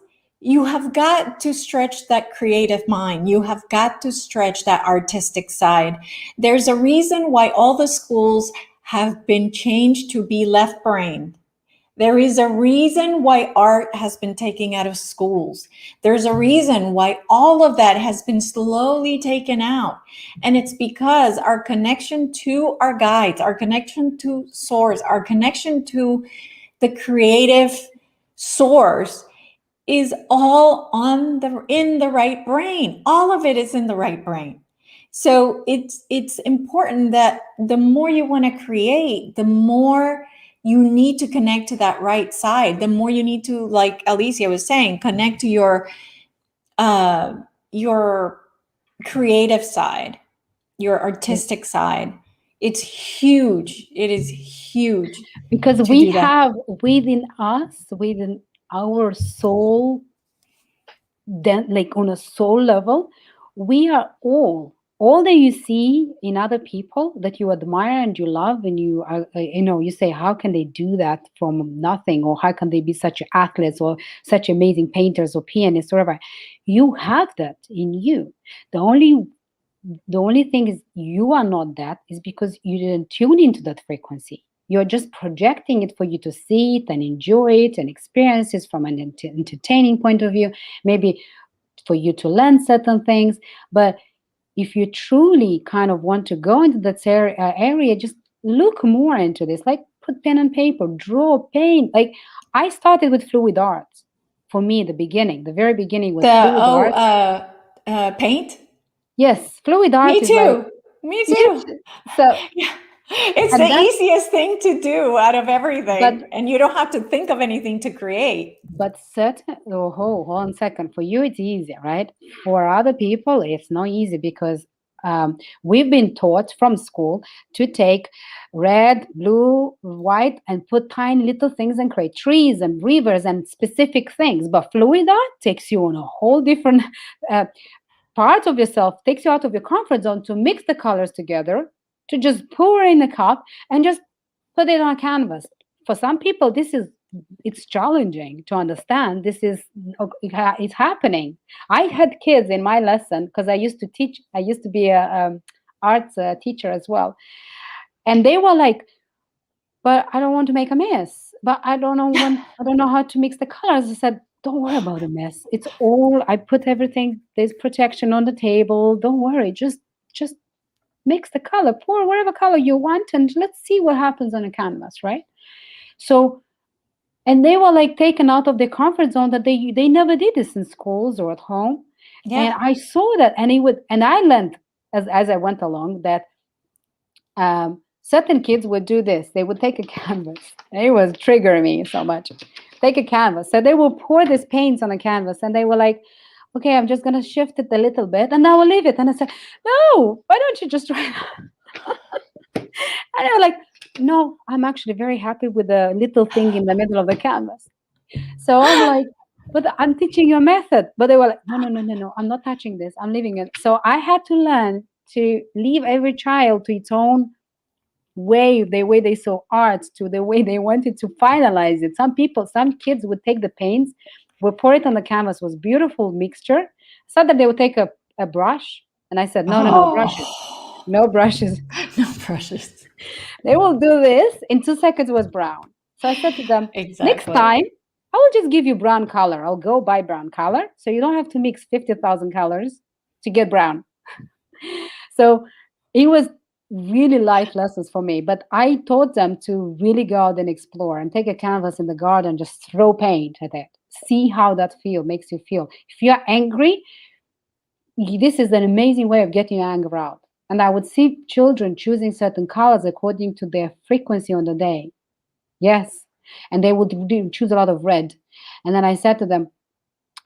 you have got to stretch that creative mind. You have got to stretch that artistic side. There's a reason why all the schools have been changed to be left brain. There is a reason why art has been taken out of schools. There's a reason why all of that has been slowly taken out. And it's because our connection to our guides, our connection to source, our connection to the creative source is all in the right brain. All of it is in the right brain. So it's important that the more you want to create, the more you need to connect to that right side. The more you need to, like Alicia was saying, connect to your creative side, your artistic side. It's huge. It is huge. Because we have within us, within our soul, then like on a soul level, we are all that you see in other people that you admire and you love, and you are, you say, how can they do that from nothing, or how can they be such athletes or such amazing painters or pianists or whatever? You have that in you. The only thing is you are not that, is because you didn't tune into that frequency. You're just projecting it for you to see it and enjoy it and experience it from an entertaining point of view, maybe for you to learn certain things. But if you truly kind of want to go into that area, just look more into this. Like, put pen and paper, draw, paint. Like, I started with fluid art. For me, the very beginning was fluid art. Paint? Yes, fluid art. Me too. Me too. So yeah. It's the easiest thing to do out of everything, and you don't have to think of anything to create. But hold on a second. For you, it's easy, right? For other people, it's not easy, because we've been taught from school to take red, blue, white, and put tiny little things and create trees and rivers and specific things. But fluid art takes you on a whole different part of yourself, takes you out of your comfort zone to mix the colors together, to just pour in a cup and just put it on a canvas. For some people, it's challenging to understand. It's happening. I had kids in my lesson, because I used to teach. I used to be a arts teacher as well, and they were like, "But I don't want to make a mess. But I don't know how to mix the colors." I said, "Don't worry about the mess. It's all. I put everything. There's protection on the table. Don't worry. Just mix the color, pour whatever color you want, and let's see what happens on a canvas, right?" So, and they were like taken out of their comfort zone, that they never did this in schools or at home. Yeah. And I saw that, and I learned as I went along that certain kids would do this. They would take a canvas. It was triggering me so much. Take a canvas. So they will pour these paints on a canvas, and they were like, "Okay, I'm just going to shift it a little bit, and I will leave it." And I said, "No, why don't you just try that?" And they were like, "No, I'm actually very happy with the little thing in the middle of the canvas." So I'm like, "But I'm teaching you a method." But they were like, No, I'm not touching this. I'm leaving it." So I had to learn to leave every child to its own way, the way they saw art, to the way they wanted to finalize it. Some kids would take the paints, would pour it on the canvas, was beautiful mixture. So that they would take a brush, and I said, no brushes. No brushes. No brushes. They will do this. In 2 seconds, it was brown. So I said to them, Next time, I will just give you brown color. I'll go buy brown color. So you don't have to mix 50,000 colors to get brown. So it was really life lessons for me. But I taught them to really go out and explore and take a canvas in the garden, just throw paint at it. See how that makes you feel. If you're angry, this is an amazing way of getting your anger out. And I would see children choosing certain colors according to their frequency on the day. Yes. And they would choose a lot of red. And then I said to them,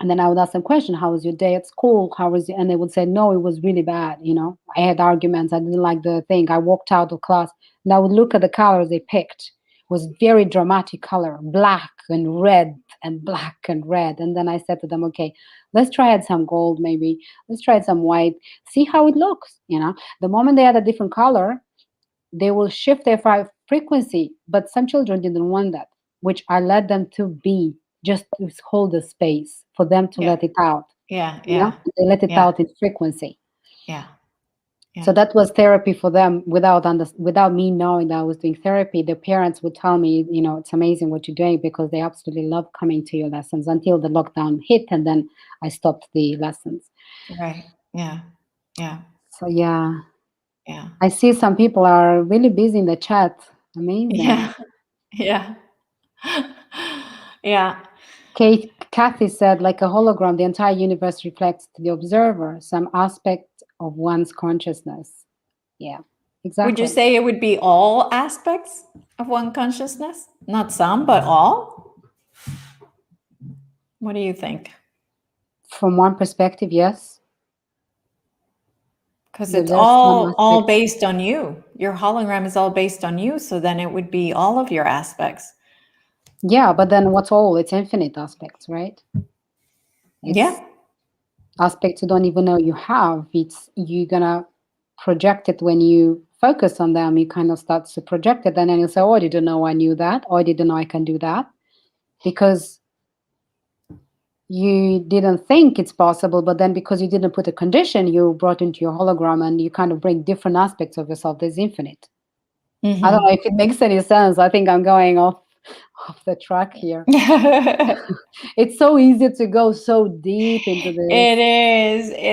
and then I would ask them question, "How was your day at school? How was it?" And they would say, "No, it was really bad. I had arguments. I didn't like the thing. I walked out of class." And I would look at the colors they picked. It was very dramatic color, black and red and black and red. And then I said to them, "Okay, Let's try add some gold, maybe. Let's try some white. See how it looks. The moment they add a different color, they will shift their frequency. But some children didn't want that, which I let them to be, just to hold the space for them to Yeah. let it out. Yeah. Yeah. They let it Yeah. out in frequency. Yeah. So that was therapy for them without me knowing that I was doing therapy. The parents would tell me, it's amazing what you're doing, because they absolutely love coming to your lessons, until the lockdown hit, and then I stopped the lessons. Right. Yeah. Yeah. So yeah, Yeah. I see some people are really busy in the chat. Amazing. Yeah. Yeah. Yeah. Kathy said, like a hologram, the entire universe reflects to the observer some aspect of one's consciousness. Yeah, Would you exactly. say it would be all aspects of one consciousness? Not some, but all? What do you think? From one perspective, yes. Because There's it's some all aspects. based on you. Your hologram is all based on you. So then it would be all of your aspects. Yeah, but then what's all? It's infinite aspects, right? It's aspects you don't even know you have. You're gonna project it when you focus on them. You kind of start to project it, and then you say, "Oh, I didn't know I knew that. Or I didn't know I can do that," because you didn't think it's possible. But then, because you didn't put a condition, you brought into your hologram, and you kind of bring different aspects of yourself. There's infinite. Mm-hmm. I don't know if it makes any sense. I think I'm going off the track here. It's so easy to go so deep into this. It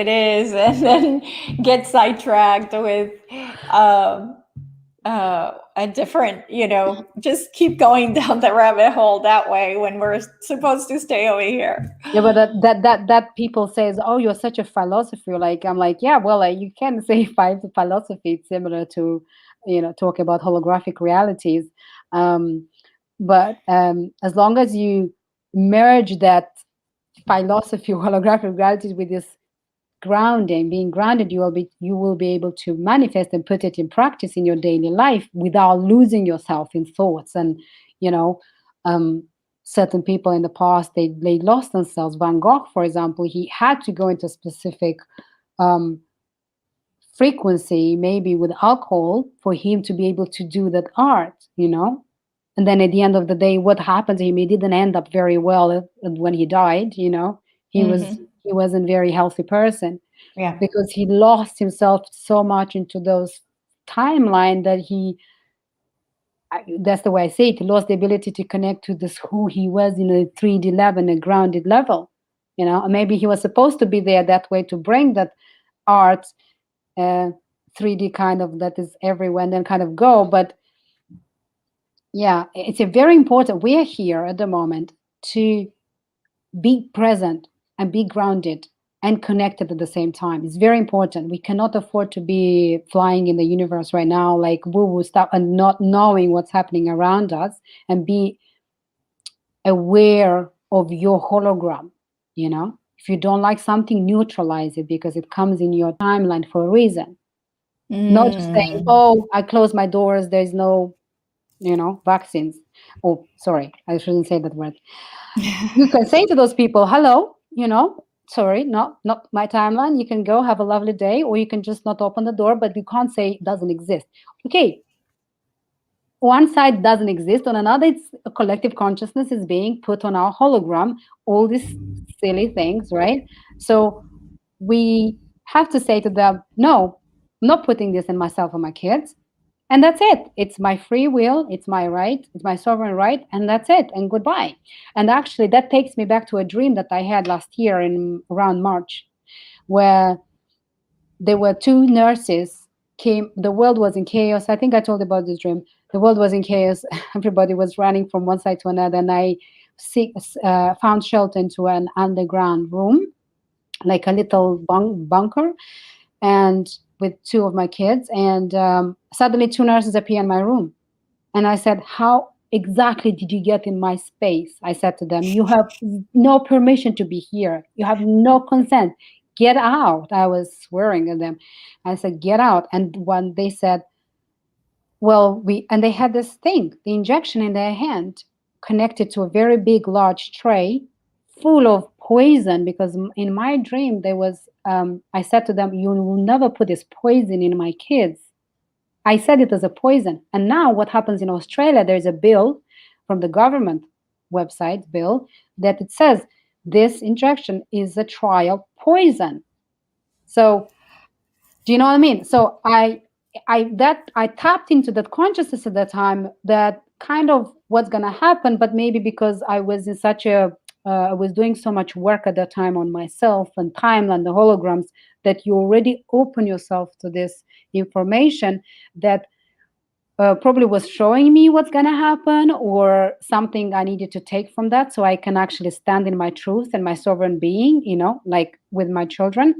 is, and then get sidetracked with a different, just keep going down the rabbit hole that way when we're supposed to stay over here. Yeah, but that people says, "Oh, you're such a philosopher." Like, I'm like, yeah, well, you can say philosophy. It's similar to, talk about holographic realities. But as long as you merge that philosophy or holographic realities with this grounding, being grounded, you will be able to manifest and put it in practice in your daily life without losing yourself in thoughts. And um, certain people in the past, they lost themselves. Van Gogh, for example, he had to go into a specific um, frequency, maybe with alcohol, for him to be able to do that art. And then at the end of the day, what happened to him? He didn't end up very well when he died. He wasn't a very healthy person. Yeah. Because he lost himself so much into those timeline that that's the way I say it, he lost the ability to connect to this who he was in a 3D level, a grounded level. And maybe he was supposed to be there that way to bring that art 3D kind of that is everywhere and then kind of go. But yeah, it's a very important. We are here at the moment to be present and be grounded and connected at the same time. It's very important. We cannot afford to be flying in the universe right now, like woo-woo stuff, and not knowing what's happening around us, and be aware of your hologram. If you don't like something, neutralize it, because it comes in your timeline for a reason. Not just saying, "Oh, I close my doors, there's no vaccines." Oh, sorry, I shouldn't say that word. You can say to those people, "Hello, sorry, not my timeline. You can go have a lovely day," or you can just not open the door, but you can't say it doesn't exist. Okay. One side doesn't exist, on another, it's a collective consciousness is being put on our hologram, all these silly things, right? So we have to say to them, "No, I'm not putting this in myself or my kids." And that's it. It's my free will. It's my right. It's my sovereign right. And that's it. And goodbye. And actually, that takes me back to a dream that I had last year in around March, where there were two nurses came. The world was in chaos. I think I told about this dream. The world was in chaos. Everybody was running from one side to another. And I found shelter into an underground room, like a little bunker, and with two of my kids. And suddenly two nurses appear in my room. And I said, "How exactly did you get in my space?" I said to them, "You have no permission to be here. You have no consent. Get out." I was swearing at them. I said, "Get out." And when they said, "Well, and they had this thing, the injection in their hand, connected to a very big, large tray full of poison, because in my dream there was, I said to them, you will never put this poison in my kids. I said it as a poison. And now what happens in Australia, there's a bill from the government website bill that it says this injection is a trial poison. So do you know what I mean? So I tapped into that consciousness at that time, that kind of what's going to happen, but maybe because I was in such a I was doing so much work at that time on myself and timeline, the holograms, that you already open yourself to this information that probably was showing me what's going to happen, or something I needed to take from that, so I can actually stand in my truth and my sovereign being, like with my children.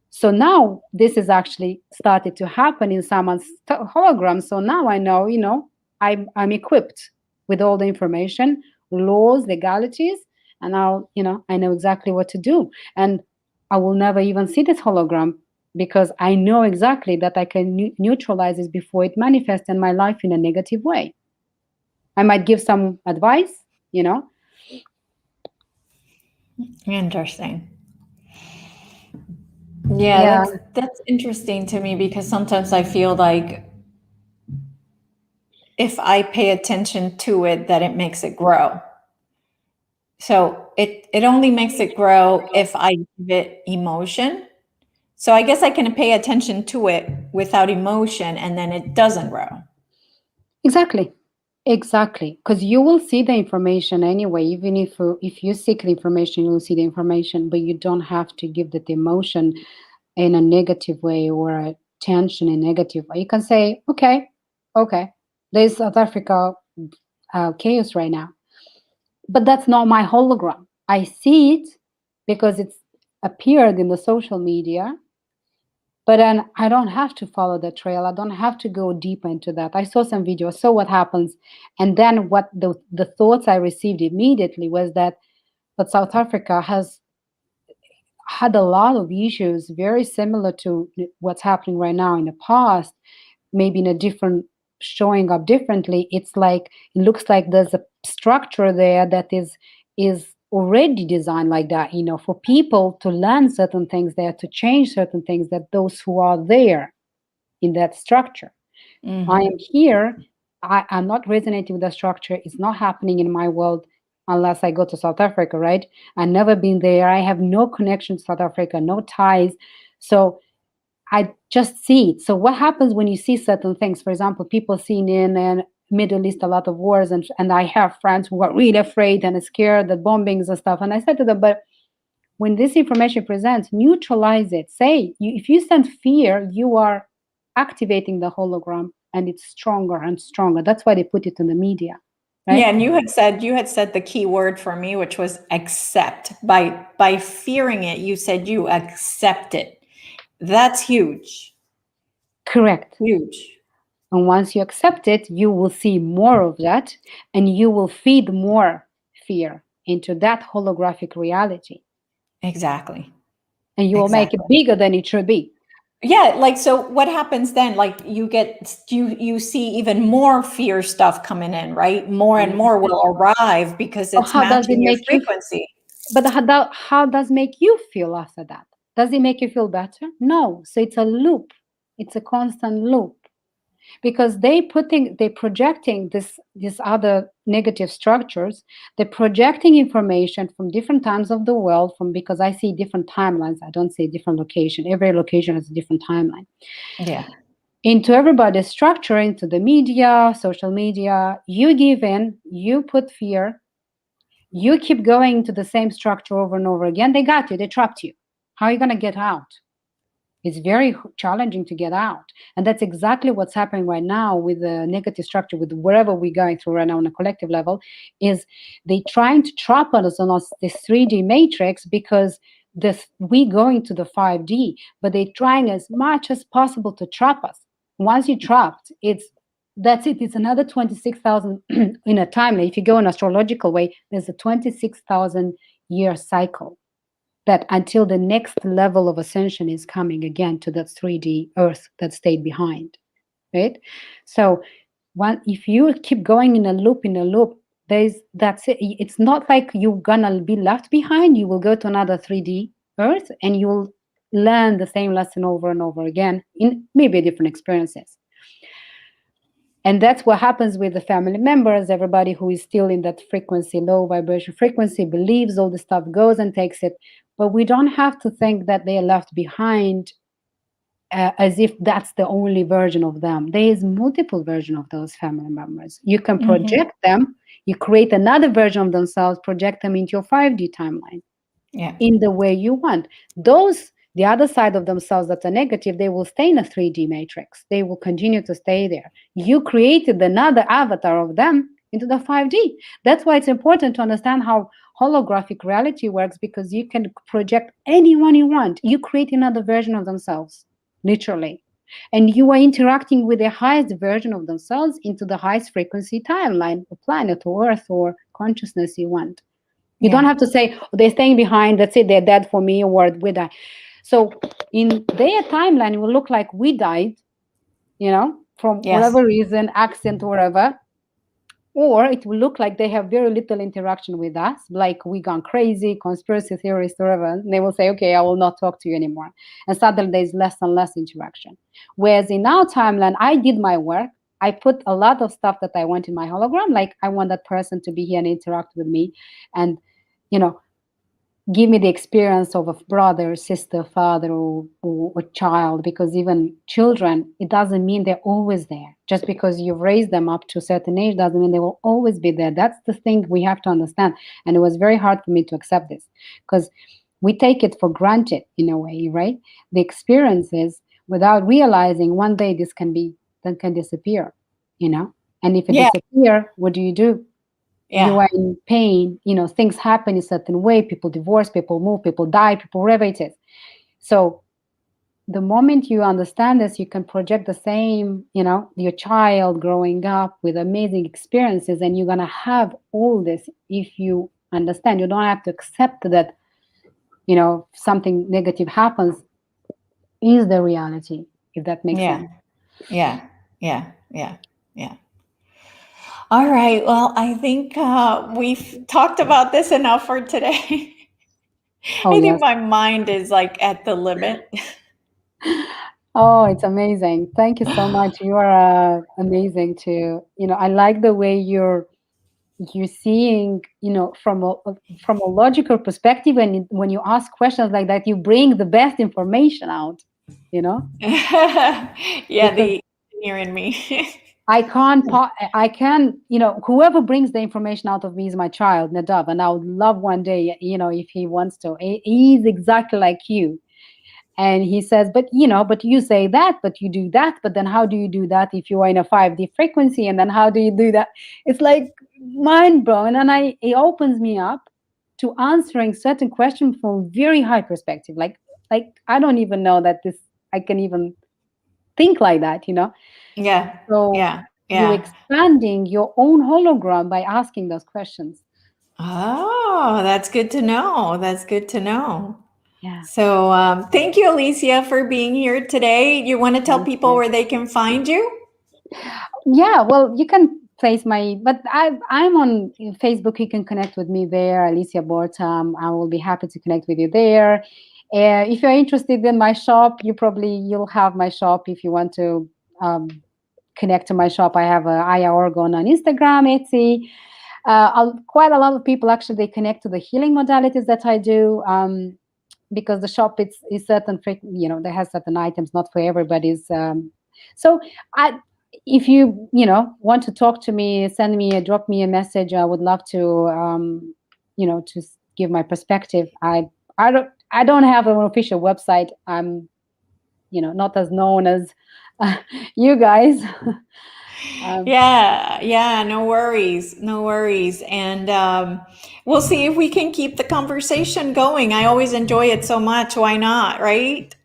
So now this is actually started to happen in someone's hologram. So now I know, I'm equipped with all the information, laws, legalities, and now, I know exactly what to do. And I will never even see this hologram, because I know exactly that I can neutralize this before it manifests in my life in a negative way. I might give some advice, Interesting. Yeah, Yeah, that's interesting to me, because sometimes I feel like if I pay attention to it, that it makes it grow. So it only makes it grow if I give it emotion. So I guess I can pay attention to it without emotion, and then it doesn't grow. exactly. Because you will see the information anyway. Even if you seek the information, you'll see the information, but you don't have to give that emotion in a negative way, or a tension in a negative way. You can say, okay, there's South Africa chaos right now, but that's not my hologram. I see it because it's appeared in the social media, but then I don't have to follow the trail. I don't have to go deeper into that. I saw some videos, saw what happens, and then what the thoughts I received immediately was that South Africa has had a lot of issues very similar to what's happening right now in the past, maybe in a different, showing up differently. It's like, it looks like there's a structure there that is already designed like that, for people to learn certain things there, to change certain things, that those who are there in that structure. I am here. I'm not resonating with the structure. It's not happening in my world unless I go to South Africa, right? I've never been there. I have no connection to South Africa, no ties. So I just see it. So what happens when you see certain things? For example, people seeing in Middle East a lot of wars, and I have friends who are really afraid and scared, the bombings and stuff. And I said to them, but when this information presents, neutralize it. Say, if you send fear, you are activating the hologram, and it's stronger and stronger. That's why they put it in the media, right? Yeah, and you had said the key word for me, which was accept. By fearing it, you said you accept it. That's huge. Correct. Huge. And once you accept it, you will see more of that, and you will feed more fear into that holographic reality. Exactly. And you will make it bigger than it should be. Yeah, like, so what happens then? Like, you see even more fear stuff coming in, right? More and more will arrive because it's matching your frequency. But how does it make you feel after that? Does it make you feel better? No. So it's a loop. It's a constant loop. Because they're projecting these other negative structures. They're projecting information from different times of the world, because I see different timelines. I don't see different location. Every location has a different timeline. Yeah. Into everybody's structure, into the media, social media, you give in, you put fear, you keep going to the same structure over and over again. They got you, they trapped you. How are you going to get out? It's very challenging to get out. And that's exactly what's happening right now with the negative structure, with whatever we're going through right now on a collective level, is they trying to trap us on this 3D matrix, because we going to the 5D, but they're trying as much as possible to trap us. Once you're trapped, that's it. It's another 26,000 in a timeline. If you go in astrological way, there's a 26,000 year cycle, that until the next level of ascension is coming again to that 3D earth that stayed behind, right? So if you keep going in a loop, that's it. It's not like you're gonna be left behind. You will go to another 3D Earth and you will learn the same lesson over and over again in maybe different experiences. And that's what happens with the family members. Everybody who is still in that frequency, low vibration frequency, believes all the stuff, goes and takes it. But we don't have to think that they are left behind as if that's the only version of them. There is multiple version of those family members. You can project them. You create another version of themselves, project them into your 5D timeline in the way you want. Those, the other side of themselves that are negative, they will stay in a 3D matrix. They will continue to stay there. You created another avatar of them into the 5D. That's why it's important to understand how holographic reality works, because you can project anyone you want. You create another version of themselves, literally. And you are interacting with the highest version of themselves into the highest frequency timeline, or planet, or Earth, or consciousness you want. You don't have to say, oh, they're staying behind, that's it, they're dead for me, or we die. So in their timeline, it will look like we died, from whatever reason, accident, or whatever. Or it will look like they have very little interaction with us, like we gone crazy, conspiracy theorists, or whatever. And they will say, okay, I will not talk to you anymore. And suddenly there's less and less interaction. Whereas in our timeline, I did my work. I put a lot of stuff that I want in my hologram, like I want that person to be here and interact with me and, give me the experience of a brother, sister, father, or a child, because even children, it doesn't mean they're always there. Just because you've raised them up to a certain age doesn't mean they will always be there. That's the thing we have to understand. And it was very hard for me to accept this, because we take it for granted in a way, right? The experiences, without realizing one day this can disappear, And if it disappears, what do? You are in pain, things happen a certain way, people divorce, people move, people die, people, whatever it is. So the moment you understand this, you can project the same, your child growing up with amazing experiences, and you're going to have all this if you understand. You don't have to accept that, something negative happens is the reality, if that makes sense. Yeah. All right. Well, I think we've talked about this enough for today. I think my mind is like at the limit. Oh, it's amazing. Thank you so much. You are amazing too. I like the way you're seeing, from a logical perspective, and when you ask questions like that, you bring the best information out, Yeah, the engineer in me. I can, whoever brings the information out of me is my child, Nadav, and I would love one day, if he wants to. He's exactly like you. And he says, but you say that, but you do that, but then how do you do that if you are in a 5D frequency? And then how do you do that? It's like mind blowing. And it opens me up to answering certain questions from very high perspective. Like I don't even know that I can even think like that, Yeah. So you're expanding your own hologram by asking those questions. Oh, that's good to know. Yeah. So thank you, Alicia, for being here today. You want to tell people where they can find you? Yeah, well, you can place but I'm on Facebook. You can connect with me there, Alicia Borta. I will be happy to connect with you there. If you're interested in my shop, you'll have my shop. If you want to connect to my shop, I have Aya Orgon on Instagram, Etsy. Quite a lot of people actually, they connect to the healing modalities that I do. Because the shop is certain, there has certain items, not for everybody's. So if you want to talk to me, drop me a message. I would love to to give my perspective. I don't have an official website. I'm not as known as you guys. No worries. And we'll see if we can keep the conversation going. I always enjoy it so much. Why not, right?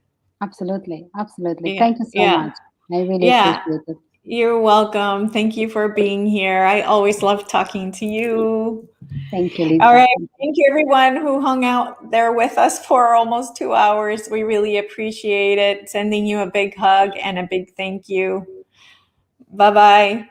Absolutely. Thank you so much. I really appreciate it. You're welcome. Thank you for being here. I always love talking to you. Thank you, Lisa. All right. Thank you, everyone who hung out there with us for almost 2 hours. We really appreciate it. Sending you a big hug and a big thank you. Bye-bye.